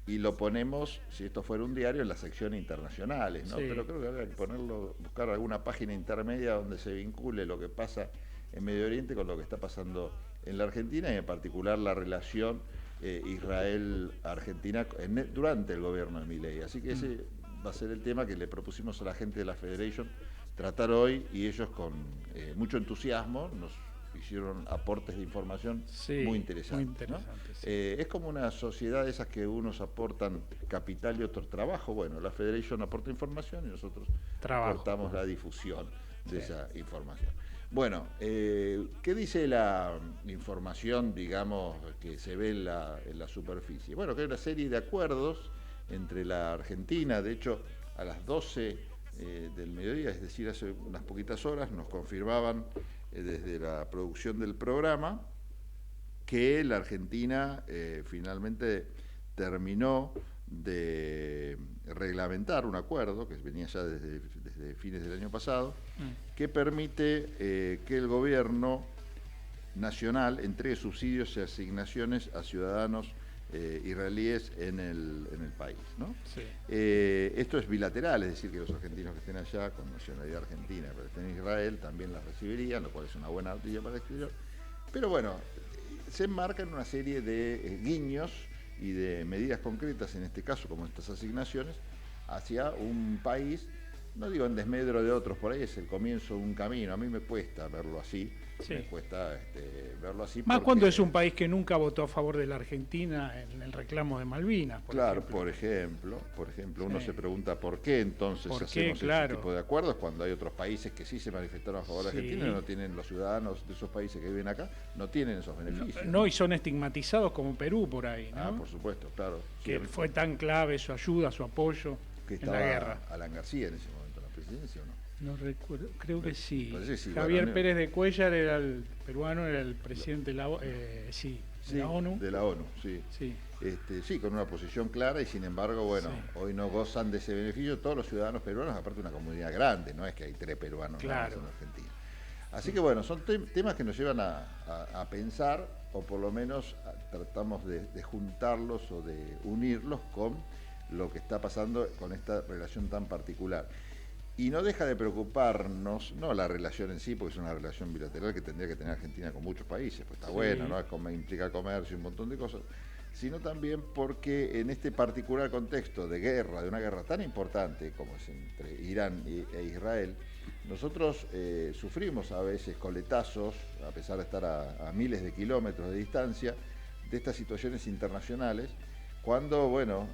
y lo ponemos, si esto fuera un diario, en las secciones internacionales, ¿no? Pero creo que habría que buscar alguna página intermedia donde se vincule lo que pasa en Medio Oriente con lo que está pasando en la Argentina y en particular la relación Israel-Argentina durante el gobierno de Milei. Así que ese va a ser el tema que le propusimos a la gente de la Federation tratar hoy, y ellos con mucho entusiasmo nos hicieron aportes de información muy interesantes. ¿No? Es como una sociedad de esas que unos aportan capital y otros trabajo. Bueno, la Federation aporta información y nosotros aportamos la difusión de esa información. Bueno, ¿qué dice la información, digamos, que se ve en la superficie? Bueno, que hay una serie de acuerdos entre la Argentina, de hecho, a las 12 del mediodía, es decir, hace unas poquitas horas, nos confirmaban desde la producción del programa que la Argentina finalmente terminó de reglamentar un acuerdo que venía ya desde fines del año pasado, que permite que el gobierno nacional entregue subsidios y asignaciones a ciudadanos israelíes en el país, ¿no? Esto es bilateral, es decir, que los argentinos que estén allá con nacionalidad argentina pero estén en Israel también las recibirían, lo cual es una buena noticia para el exterior. Pero bueno, se enmarca en una serie de guiños y de medidas concretas, en este caso como estas asignaciones, hacia un país, no digo en desmedro de otros, por ahí es el comienzo de un camino. A mí me cuesta verlo así. Me cuesta verlo así. Más cuando es un país que nunca votó a favor de la Argentina en el reclamo de Malvinas. Por ejemplo, uno se pregunta por qué entonces hacemos ese tipo de acuerdos cuando hay otros países que sí se manifestaron a favor de Argentina y no tienen, los ciudadanos de esos países que viven acá, no tienen esos beneficios. No, y son estigmatizados como Perú por ahí, ¿no? Por supuesto, claro. Que fue tan clave su ayuda, su apoyo en la guerra. Alan García en ese momento en la presidencia, ¿o no? No recuerdo, creo que sí. Javier Pérez de Cuéllar era el peruano, era el presidente de la ONU. De la ONU, sí. Sí, con una posición clara y sin embargo, hoy no gozan de ese beneficio todos los ciudadanos peruanos, aparte de una comunidad grande, no es que hay 3 peruanos en Argentina. Así que son temas que nos llevan a pensar, o por lo menos tratamos de juntarlos o de unirlos con lo que está pasando con esta relación tan particular. Y no deja de preocuparnos, no la relación en sí, porque es una relación bilateral que tendría que tener Argentina con muchos países, pues está bueno, ¿no? Implica comercio y un montón de cosas, sino también porque en este particular contexto de guerra, de una guerra tan importante como es entre Irán e Israel, nosotros sufrimos a veces coletazos, a pesar de estar a miles de kilómetros de distancia, de estas situaciones internacionales, cuando, bueno,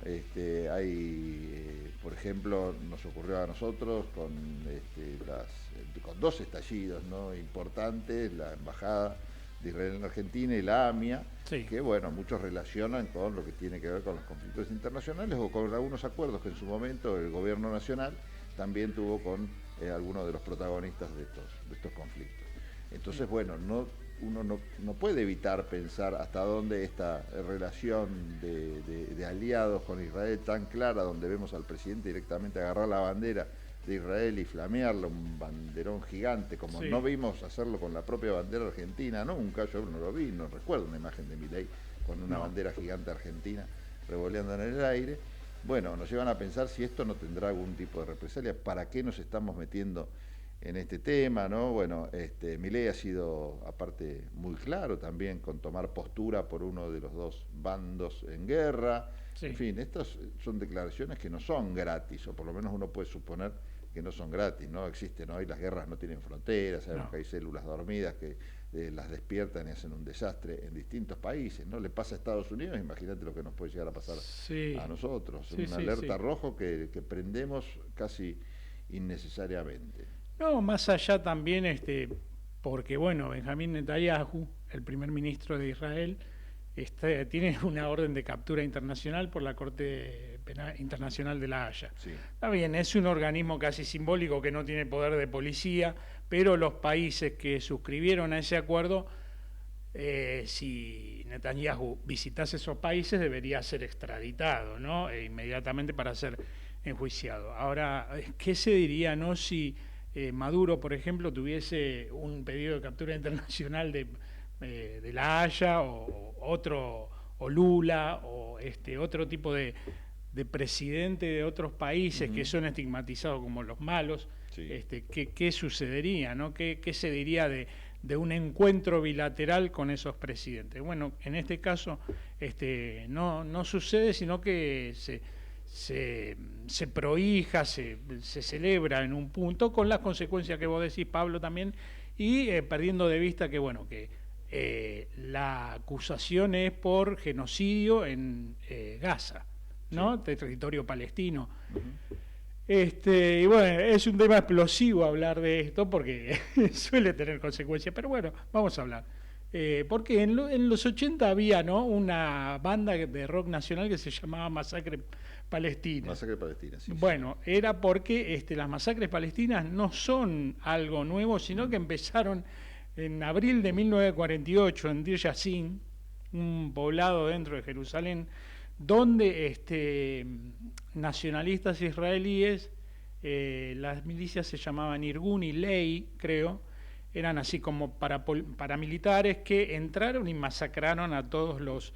hay, por ejemplo, nos ocurrió a nosotros con dos estallidos, ¿no?, importantes, la Embajada de Israel en Argentina y la AMIA, que, bueno, muchos relacionan con lo que tiene que ver con los conflictos internacionales o con algunos acuerdos que en su momento el gobierno nacional también tuvo con algunos de los protagonistas de estos conflictos. Entonces, bueno, uno no puede evitar pensar hasta dónde esta relación de aliados con Israel tan clara, donde vemos al presidente directamente agarrar la bandera de Israel y flamearla, un banderón gigante, como no vimos hacerlo con la propia bandera argentina, ¿no? Yo no lo vi, no recuerdo una imagen de Milei con una bandera gigante argentina revoleando en el aire. Bueno, nos llevan a pensar si esto no tendrá algún tipo de represalia, ¿para qué nos estamos metiendo en este tema, ¿no? Bueno, Milei ha sido, aparte, muy claro también con tomar postura por uno de los dos bandos en guerra. En fin, estas son declaraciones que no son gratis, o por lo menos uno puede suponer que no son gratis, ¿no? Existen hoy, las guerras no tienen fronteras, sabemos que hay células dormidas que las despiertan y hacen un desastre en distintos países, ¿no? Le pasa a Estados Unidos, imagínate lo que nos puede llegar a pasar a nosotros, una alerta rojo que prendemos casi innecesariamente. No, más allá también, porque bueno, Benjamín Netanyahu, el primer ministro de Israel, tiene una orden de captura internacional por la Corte Penal Internacional de La Haya. Está bien, es un organismo casi simbólico que no tiene poder de policía, pero los países que suscribieron a ese acuerdo, si Netanyahu visitase esos países, debería ser extraditado, ¿no? Inmediatamente para ser enjuiciado. Ahora, ¿qué se diría, no, si Maduro, por ejemplo, tuviese un pedido de captura internacional de La Haya o Lula o otro tipo de presidente de otros países que son estigmatizados como los malos? ¿Qué sucedería, ¿no? ¿Qué se diría de un encuentro bilateral con esos presidentes? Bueno, en este caso no sucede, sino que se prohija, se celebra en un punto, con las consecuencias que vos decís, Pablo, también, y perdiendo de vista que, bueno, que la acusación es por genocidio en Gaza, ¿no? De territorio palestino. Y bueno, es un tema explosivo hablar de esto porque suele tener consecuencias, pero bueno, vamos a hablar. Porque en los 80 había, ¿no?, una banda de rock nacional que se llamaba Masacre Palestina. Masacre Palestina, sí. Bueno, era porque las masacres palestinas no son algo nuevo, sino que empezaron en abril de 1948 en Dir Yassin, un poblado dentro de Jerusalén, donde nacionalistas israelíes, las milicias se llamaban Irgun y Ley, creo, eran así como paramilitares que entraron y masacraron a todos los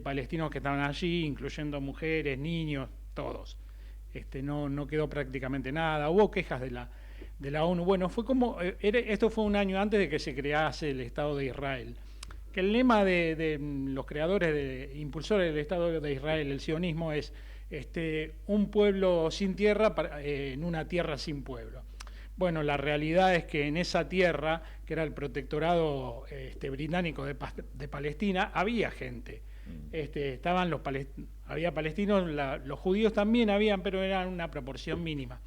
palestinos que estaban allí, incluyendo mujeres, niños, todos. No quedó prácticamente nada. Hubo quejas de la ONU. Bueno, fue como esto fue un año antes de que se crease el Estado de Israel. Que el lema de los creadores, impulsores del Estado de Israel, el sionismo, es un pueblo sin tierra en una tierra sin pueblo. Bueno, la realidad es que en esa tierra, que era el protectorado británico de Palestina, había gente. Estaban había palestinos, los judíos también habían, pero eran una proporción mínima.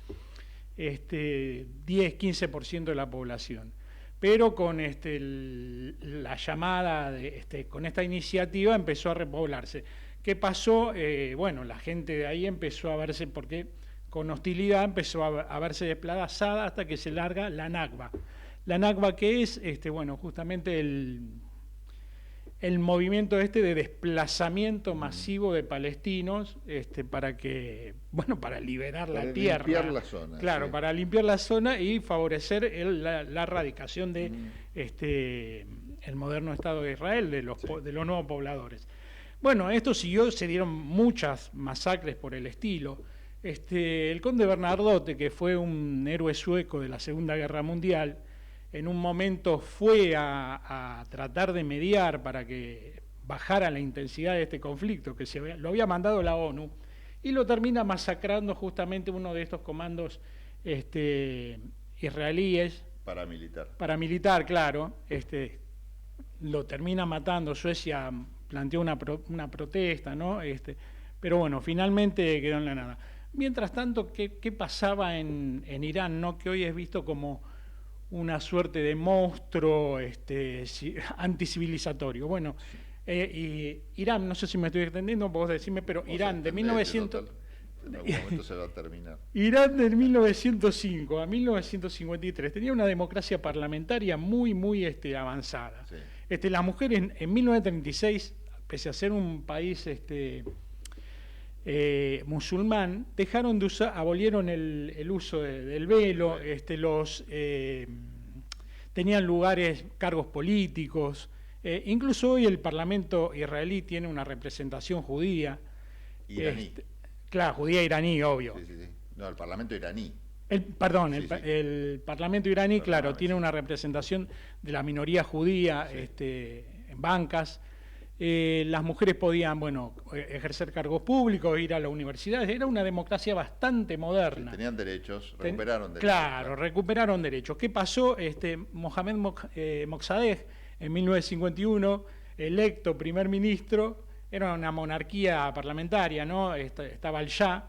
10-15% de la población. Pero con la llamada, con esta iniciativa empezó a repoblarse. ¿Qué pasó? Bueno, la gente de ahí empezó a verse, porque con hostilidad empezó a verse desplazada hasta que se larga la Nakba. La Nakba, que es, bueno, justamente el movimiento de desplazamiento masivo de palestinos para liberar la tierra. Para limpiar la zona. Claro, sí. Para limpiar la zona y favorecer la erradicación de el moderno Estado de Israel, de los nuevos pobladores. Bueno, esto siguió, se dieron muchas masacres por el estilo. El conde Bernadotte, que fue un héroe sueco de la Segunda Guerra Mundial, en un momento fue a tratar de mediar para que bajara la intensidad de este conflicto, que lo había mandado la ONU, y lo termina masacrando justamente uno de estos comandos israelíes. Paramilitar, claro. Lo termina matando. Suecia planteó una protesta, ¿no? Pero bueno, finalmente quedó en la nada. Mientras tanto, ¿qué pasaba en Irán, ¿no? Que hoy es visto como una suerte de monstruo anticivilizatorio? Bueno, y Irán, no sé si me estoy extendiendo, vos decime, pero Irán de 1900... En algún momento se va a terminar. Irán de 1905 a 1953 tenía una democracia parlamentaria muy, muy avanzada. Sí. Las mujeres en 1936, pese a ser un país musulmán, dejaron de usar, abolieron el uso del velo, tenían lugares, cargos políticos, incluso hoy el Parlamento israelí tiene una representación judía. Iraní. Claro, judía iraní, obvio. Sí. No, el Parlamento iraní. El Parlamento iraní, claro, tiene una representación de la minoría judía en bancas. Las mujeres podían, ejercer cargos públicos, ir a la universidad. Era una democracia bastante moderna. Sí, tenían derechos, recuperaron derechos. Claro, recuperaron derechos. ¿Qué pasó? Mohamed Mossadegh, en 1951, electo primer ministro, era una monarquía parlamentaria, ¿no? Estaba el Shah,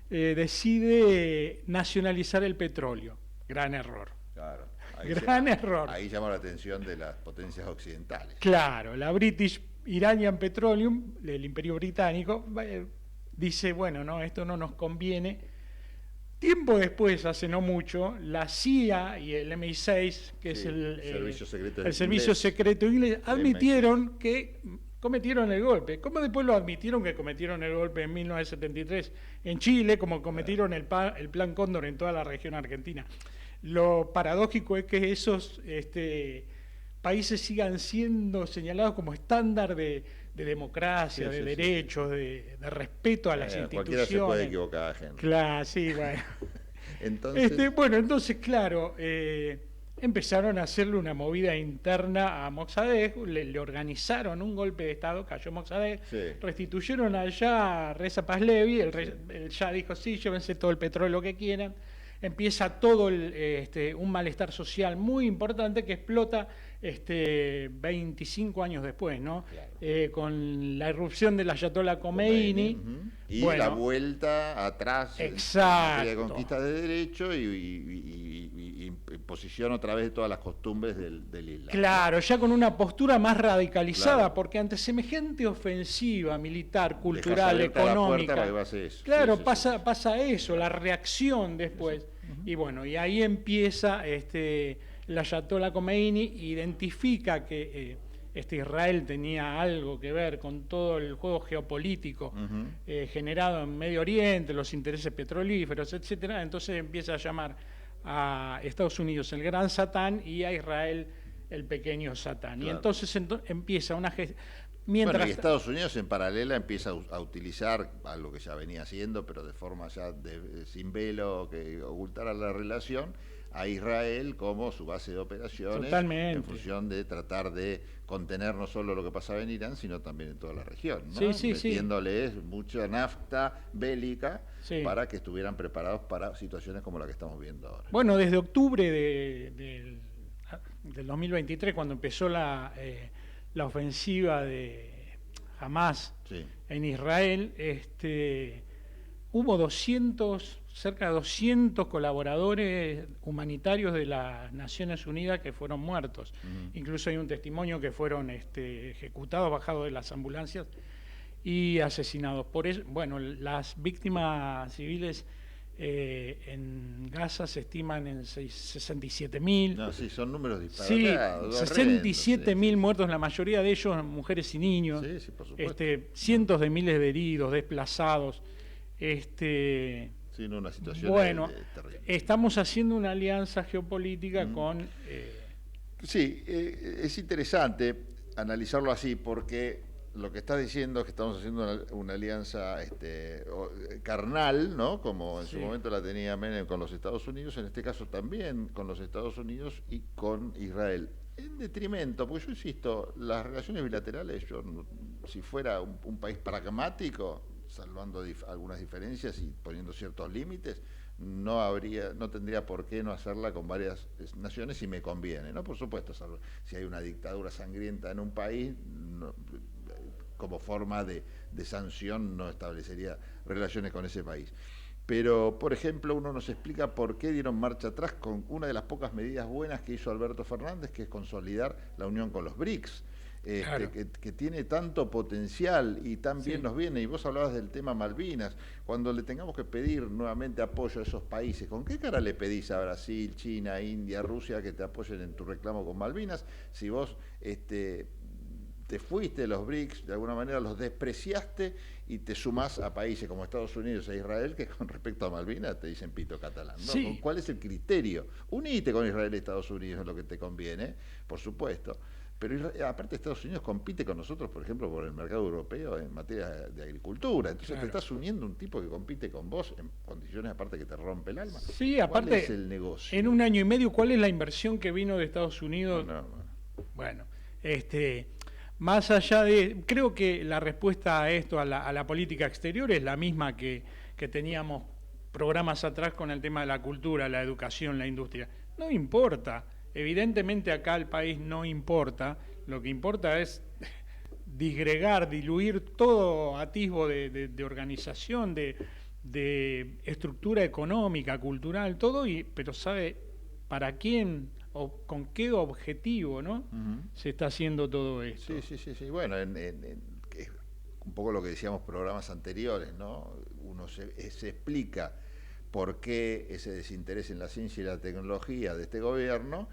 decide nacionalizar el petróleo. Gran error. Claro. Error. Ahí llamó la atención de las potencias occidentales. Claro, la British Iranian Petroleum, el Imperio Británico, dice, no, esto no nos conviene. Tiempo después, hace no mucho, la CIA y el MI6, que es el servicio secreto inglés, admitieron que cometieron el golpe. ¿Cómo después lo admitieron que cometieron el golpe en 1973 en Chile, como cometieron el Plan Cóndor en toda la región argentina? Lo paradójico es que esos países sigan siendo señalados como estándar de democracia, de derechos, de respeto a las instituciones. Cualquiera se puede equivocar, gente. Claro, sí, bueno. Entonces, claro, empezaron a hacerle una movida interna a Mossadegh, le organizaron un golpe de Estado, cayó Mossadegh, restituyeron al Shah Reza Pahlavi, el Shah dijo, sí, llévense todo el petróleo que quieran. Empieza todo un malestar social muy importante que explota 25 años después, ¿no? Claro. Con la irrupción del Ayatollah Khomeini. Y la vuelta atrás en materia de conquista de derecho y imposición otra vez de todas las costumbres del Islam. Claro, ya con una postura más radicalizada, porque ante semejante ofensiva militar, cultural, económica, claro, pasa eso, la reacción después. Y y ahí empieza el Ayatollah Khomeini, identifica que Israel tenía algo que ver con todo el juego geopolítico generado en Medio Oriente, los intereses petrolíferos, etcétera. Entonces empieza a llamar a Estados Unidos el gran Satán y a Israel el pequeño Satán. Claro. Y entonces empieza una gestión. Y Estados Unidos en paralela empieza a utilizar algo que ya venía haciendo, pero de forma ya sin velo, que ocultara la relación, a Israel como su base de operaciones. Totalmente. En función de tratar de contener no solo lo que pasaba en Irán, sino también en toda la región, ¿no? Metiéndoles mucha nafta bélica para que estuvieran preparados para situaciones como la que estamos viendo ahora. Bueno, desde octubre del 2023, cuando empezó la ofensiva de Hamas en Israel, hubo cerca de 200 colaboradores humanitarios de las Naciones Unidas que fueron muertos. Incluso hay un testimonio que fueron ejecutados, bajados de las ambulancias y asesinados. Por eso, las víctimas civiles en Gaza se estiman en 67.000. No, sí, son números disparatados. Sí, 67.000 muertos, la mayoría de ellos mujeres y niños. Sí, por supuesto. Cientos de miles de heridos, desplazados. Una situación terrible. Estamos haciendo una alianza geopolítica con... Sí, es interesante analizarlo así porque lo que está diciendo es que estamos haciendo una alianza carnal, ¿no? Como en su momento la tenía Menem con los Estados Unidos, en este caso también con los Estados Unidos y con Israel. En detrimento, porque yo insisto, las relaciones bilaterales, si fuera un país pragmático, salvando algunas diferencias y poniendo ciertos límites, no tendría por qué no hacerla con varias naciones si me conviene, ¿no? Por supuesto, si hay una dictadura sangrienta en un país, como forma de sanción no establecería relaciones con ese país. Pero, por ejemplo, uno nos explica por qué dieron marcha atrás con una de las pocas medidas buenas que hizo Alberto Fernández, que es consolidar la unión con los BRICS. Claro. Que tiene tanto potencial y tan bien nos viene. Y vos hablabas del tema Malvinas. Cuando le tengamos que pedir nuevamente apoyo a esos países, ¿con qué cara le pedís a Brasil, China, India, Rusia que te apoyen en tu reclamo con Malvinas? Si vos te fuiste de los BRICS, de alguna manera los despreciaste y te sumás a países como Estados Unidos e Israel que con respecto a Malvinas te dicen pito catalán, ¿no? Sí. ¿Cuál es el criterio? Unite con Israel y Estados Unidos en lo que te conviene, por supuesto. Pero aparte Estados Unidos compite con nosotros, por ejemplo, por el mercado europeo en materia de agricultura. Entonces te estás uniendo un tipo que compite con vos en condiciones aparte que te rompe el alma. Sí, aparte, ¿cuál es el negocio? En un año y medio, ¿cuál es la inversión que vino de Estados Unidos? Bueno, más allá de... Creo que la respuesta a esto, a la política exterior, es la misma que teníamos programas atrás con el tema de la cultura, la educación, la industria. No importa. Evidentemente acá el país no importa. Lo que importa es disgregar, diluir todo atisbo de organización, de estructura económica, cultural, todo, pero ¿sabe para quién o con qué objetivo, ¿no? Se está haciendo todo esto? Sí. Bueno, un poco lo que decíamos programas anteriores, ¿no? Uno se explica por qué ese desinterés en la ciencia y la tecnología de este gobierno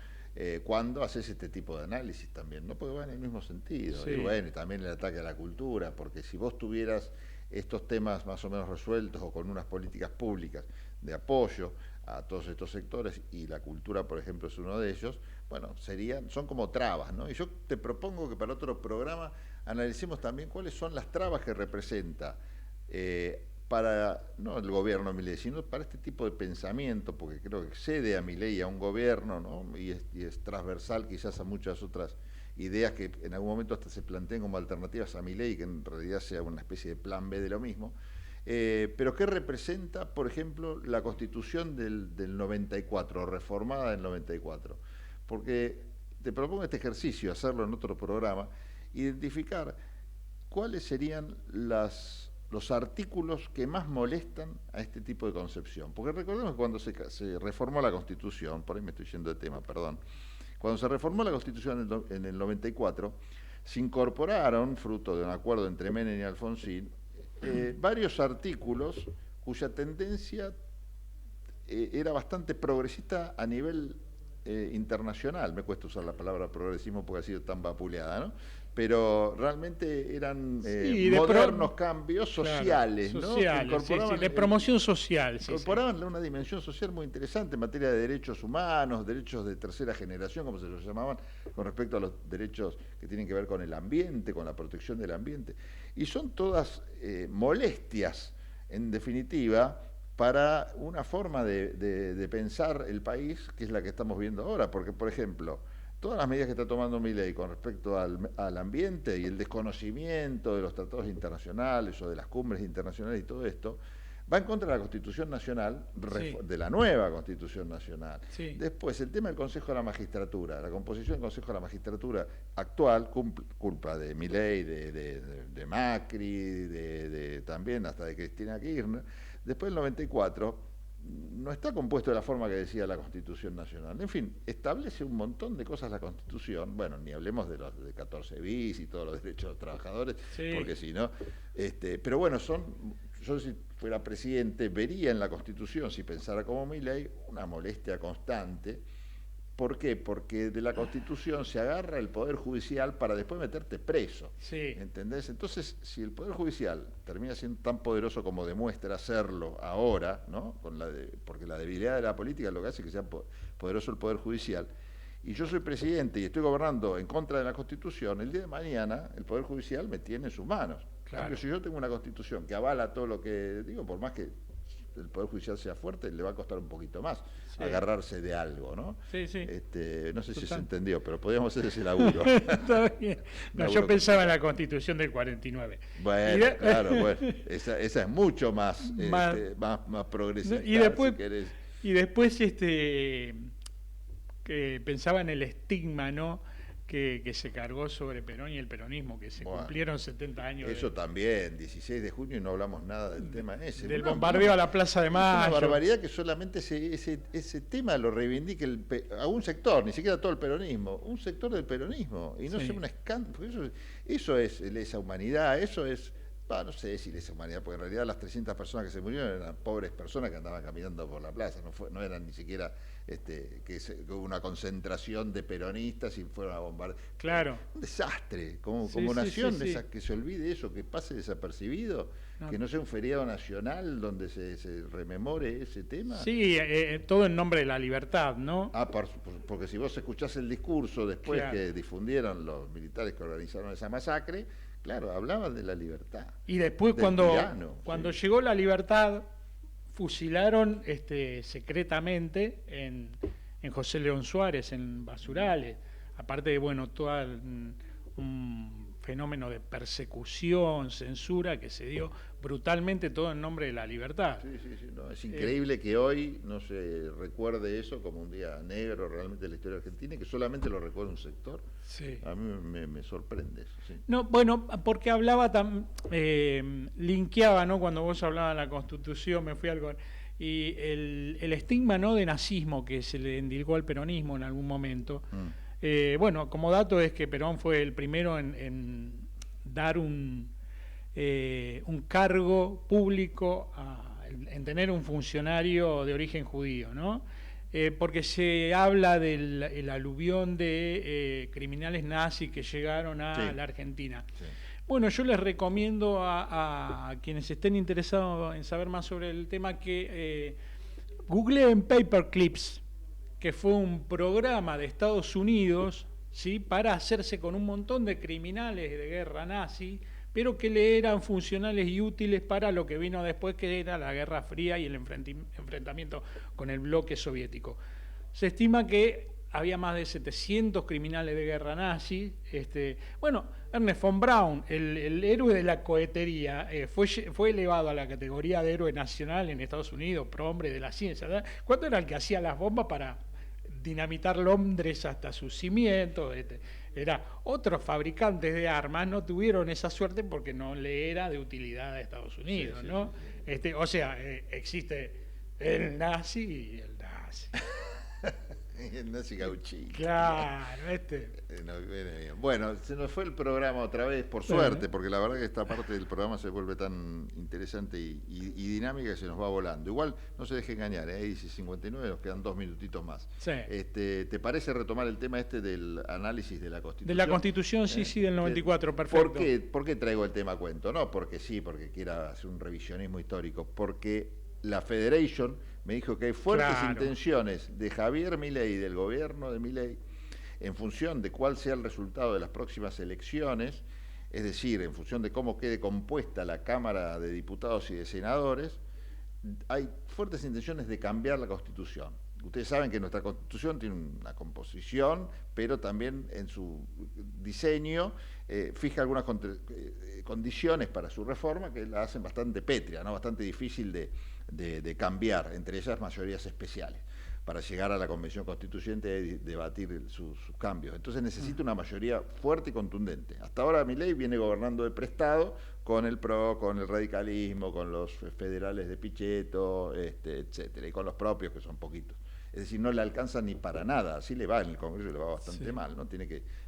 cuando haces este tipo de análisis también, ¿no? Porque va en el mismo sentido. Sí. Y bueno, y también el ataque a la cultura, porque si vos tuvieras estos temas más o menos resueltos o con unas políticas públicas de apoyo a todos estos sectores, y la cultura, por ejemplo, es uno de ellos, bueno, son como trabas, ¿no? Y yo te propongo que para otro programa analicemos también cuáles son las trabas que representa para, no el gobierno Milei, sino para este tipo de pensamiento, porque creo que excede a Milei, a un gobierno, ¿no? Y es transversal quizás a muchas otras ideas que en algún momento hasta se planteen como alternativas a Milei, que en realidad sea una especie de plan B de lo mismo. Pero ¿qué representa, por ejemplo, la Constitución del 94, reformada del 94? Porque te propongo este ejercicio, hacerlo en otro programa, identificar cuáles serían los artículos que más molestan a este tipo de concepción. Porque recordemos que cuando se reformó la Constitución, por ahí me estoy yendo de tema, perdón, cuando se reformó la Constitución en el 94, se incorporaron, fruto de un acuerdo entre Menem y Alfonsín, varios artículos cuya tendencia era bastante progresista a nivel internacional. Me cuesta usar la palabra progresismo porque ha sido tan vapuleada, ¿no? Pero realmente eran modernos cambios sociales, claro, ¿no? Sociales, de promoción social. Incorporaban una dimensión social muy interesante en materia de derechos humanos, derechos de tercera generación, como se los llamaban, con respecto a los derechos que tienen que ver con el ambiente, con la protección del ambiente. Y son todas molestias, en definitiva, para una forma de pensar el país, que es la que estamos viendo ahora. Porque, por ejemplo, todas las medidas que está tomando Milei con respecto al ambiente y el desconocimiento de los tratados internacionales o de las cumbres internacionales y todo esto, va en contra de la Constitución Nacional, de la nueva Constitución Nacional. Sí. Después, el tema del Consejo de la Magistratura, la composición del Consejo de la Magistratura actual, culpa de Milei, de Macri, también hasta de Cristina Kirchner. Después del 94, no está compuesto de la forma que decía la Constitución Nacional. En fin, establece un montón de cosas la Constitución, bueno, ni hablemos de los de 14 bis y todos los derechos de los trabajadores, porque si no, pero bueno, yo si fuera presidente vería en la Constitución, si pensara como Milei, una molestia constante. ¿Por qué? Porque de la Constitución se agarra el Poder Judicial para después meterte preso. ¿Entendés? Entonces, si el Poder Judicial termina siendo tan poderoso como demuestra serlo ahora, ¿no? Porque la debilidad de la política es lo que hace que sea poderoso el Poder Judicial, y yo soy presidente y estoy gobernando en contra de la Constitución, el día de mañana el Poder Judicial me tiene en sus manos. Claro. Cambio, si yo tengo una Constitución que avala todo lo que digo, por más que el Poder Judicial sea fuerte, le va a costar un poquito más agarrarse de algo, ¿no? Sí, sí. No sé si se entendió, pero podríamos hacer ese laburo. Está bien. No, yo pensaba en la Constitución del 49. Bueno, claro, bueno. Esa es mucho más, más progresista, y después, si querés. Y después que pensaba en el estigma, ¿no?, que se cargó sobre Perón y el peronismo, que se cumplieron 70 años. Eso también, 16 de junio y no hablamos nada del tema ese. Del bombardeo a la Plaza de Mayo. Es una barbaridad que solamente ese tema lo reivindique a un sector, ni siquiera todo el peronismo, un sector del peronismo, y no sea un escándalo. Eso es lesa humanidad, eso es... no sé si lesa humanidad, porque en realidad las 300 personas que se murieron eran pobres personas que andaban caminando por la plaza, no eran ni siquiera una concentración de peronistas y fueron a bombardear. Claro. Un desastre, como nación, que se olvide eso, que pase desapercibido, que no sea un feriado nacional donde se rememore ese tema. Sí, todo en nombre de la libertad, ¿no? Porque si vos escuchás el discurso después que difundieron los militares que organizaron esa masacre, claro, hablaban de la libertad. Y después cuando llegó la libertad, fusilaron secretamente en José León Suárez, en Basurales. Aparte de, todo un fenómeno de persecución, censura, que se dio brutalmente todo en nombre de la libertad. Sí, no, es increíble que hoy no se recuerde eso como un día negro realmente de la historia argentina y que solamente lo recuerda un sector. Sí. A mí me sorprende eso. Sí. No, porque hablaba linkeaba, ¿no? Cuando vos hablabas de la Constitución, me fui algo... Y el estigma, ¿no?, de nazismo que se le endilgó al peronismo en algún momento. Como dato es que Perón fue el primero en dar un cargo público, en tener un funcionario de origen judío, ¿no? Porque se habla del aluvión de criminales nazis que llegaron a la Argentina. Sí. Bueno, yo les recomiendo a quienes estén interesados en saber más sobre el tema que googleen Paperclips, que fue un programa de Estados Unidos, ¿sí?, para hacerse con un montón de criminales de guerra nazi, pero que le eran funcionales y útiles para lo que vino después, que era la Guerra Fría y el enfrentamiento con el bloque soviético. Se estima que había más de 700 criminales de guerra nazi. Ernest von Braun, el héroe de la cohetería, fue elevado a la categoría de héroe nacional en Estados Unidos, prohombre de la ciencia, ¿verdad? ¿Cuánto era el que hacía las bombas para dinamitar Londres hasta sus cimientos? Otros fabricantes de armas no tuvieron esa suerte porque no le era de utilidad a Estados Unidos, ¿no? Existe el nazi y el nazi. El nazi gauchito. Claro, Bueno, se nos fue el programa otra vez, por suerte, porque la verdad que esta parte del programa se vuelve tan interesante y dinámica que se nos va volando. Igual, no se deje engañar, ahí dice 59, nos quedan 2 minutitos más. Sí. ¿Te parece retomar el tema del análisis de la Constitución? De la Constitución, sí, del 94, perfecto. ¿Por qué traigo el tema a cuento? No porque quiera hacer un revisionismo histórico, porque la Federation me dijo que hay fuertes intenciones de Javier Milei y del gobierno de Milei, en función de cuál sea el resultado de las próximas elecciones, es decir, en función de cómo quede compuesta la Cámara de Diputados y de Senadores, hay fuertes intenciones de cambiar la Constitución. Ustedes saben que nuestra Constitución tiene una composición, pero también en su diseño fija algunas condiciones para su reforma que la hacen bastante pétrea, ¿no? Bastante difícil de cambiar, entre ellas mayorías especiales, para llegar a la Convención Constituyente y debatir sus cambios. Entonces necesita una mayoría fuerte y contundente. Hasta ahora Milei viene gobernando de prestado con el PRO, con el radicalismo, con los federales de Pichetto, etcétera, y con los propios, que son poquitos. Es decir, no le alcanza ni para nada. Así le va en el Congreso, le va bastante mal, ¿no?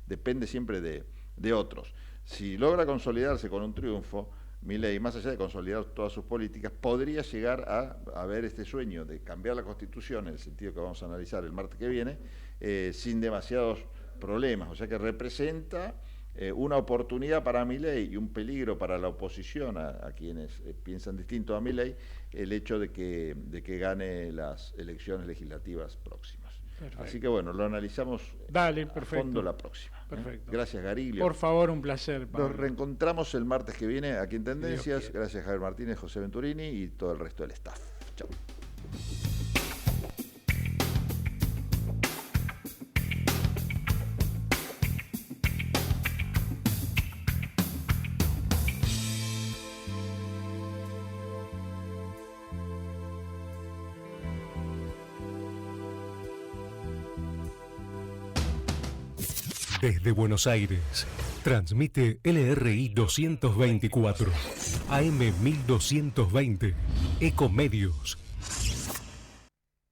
Depende siempre de otros. Si logra consolidarse con un triunfo, Milei, más allá de consolidar todas sus políticas, podría llegar a ver este sueño de cambiar la Constitución, en el sentido que vamos a analizar el martes que viene, sin demasiados problemas. O sea que representa una oportunidad para Milei y un peligro para la oposición, a quienes piensan distinto a Milei, el hecho de que gane las elecciones legislativas próximas. Perfecto. Así que bueno, lo analizamos a fondo la próxima. Perfecto. Gracias, Gariglio. Por favor, un placer, Pablo. Nos reencontramos el martes que viene aquí en Tendencias. Gracias, Javier Martínez, José Venturini y todo el resto del staff. Chao. Desde Buenos Aires, transmite LRI 224, AM 1220, Ecomedios.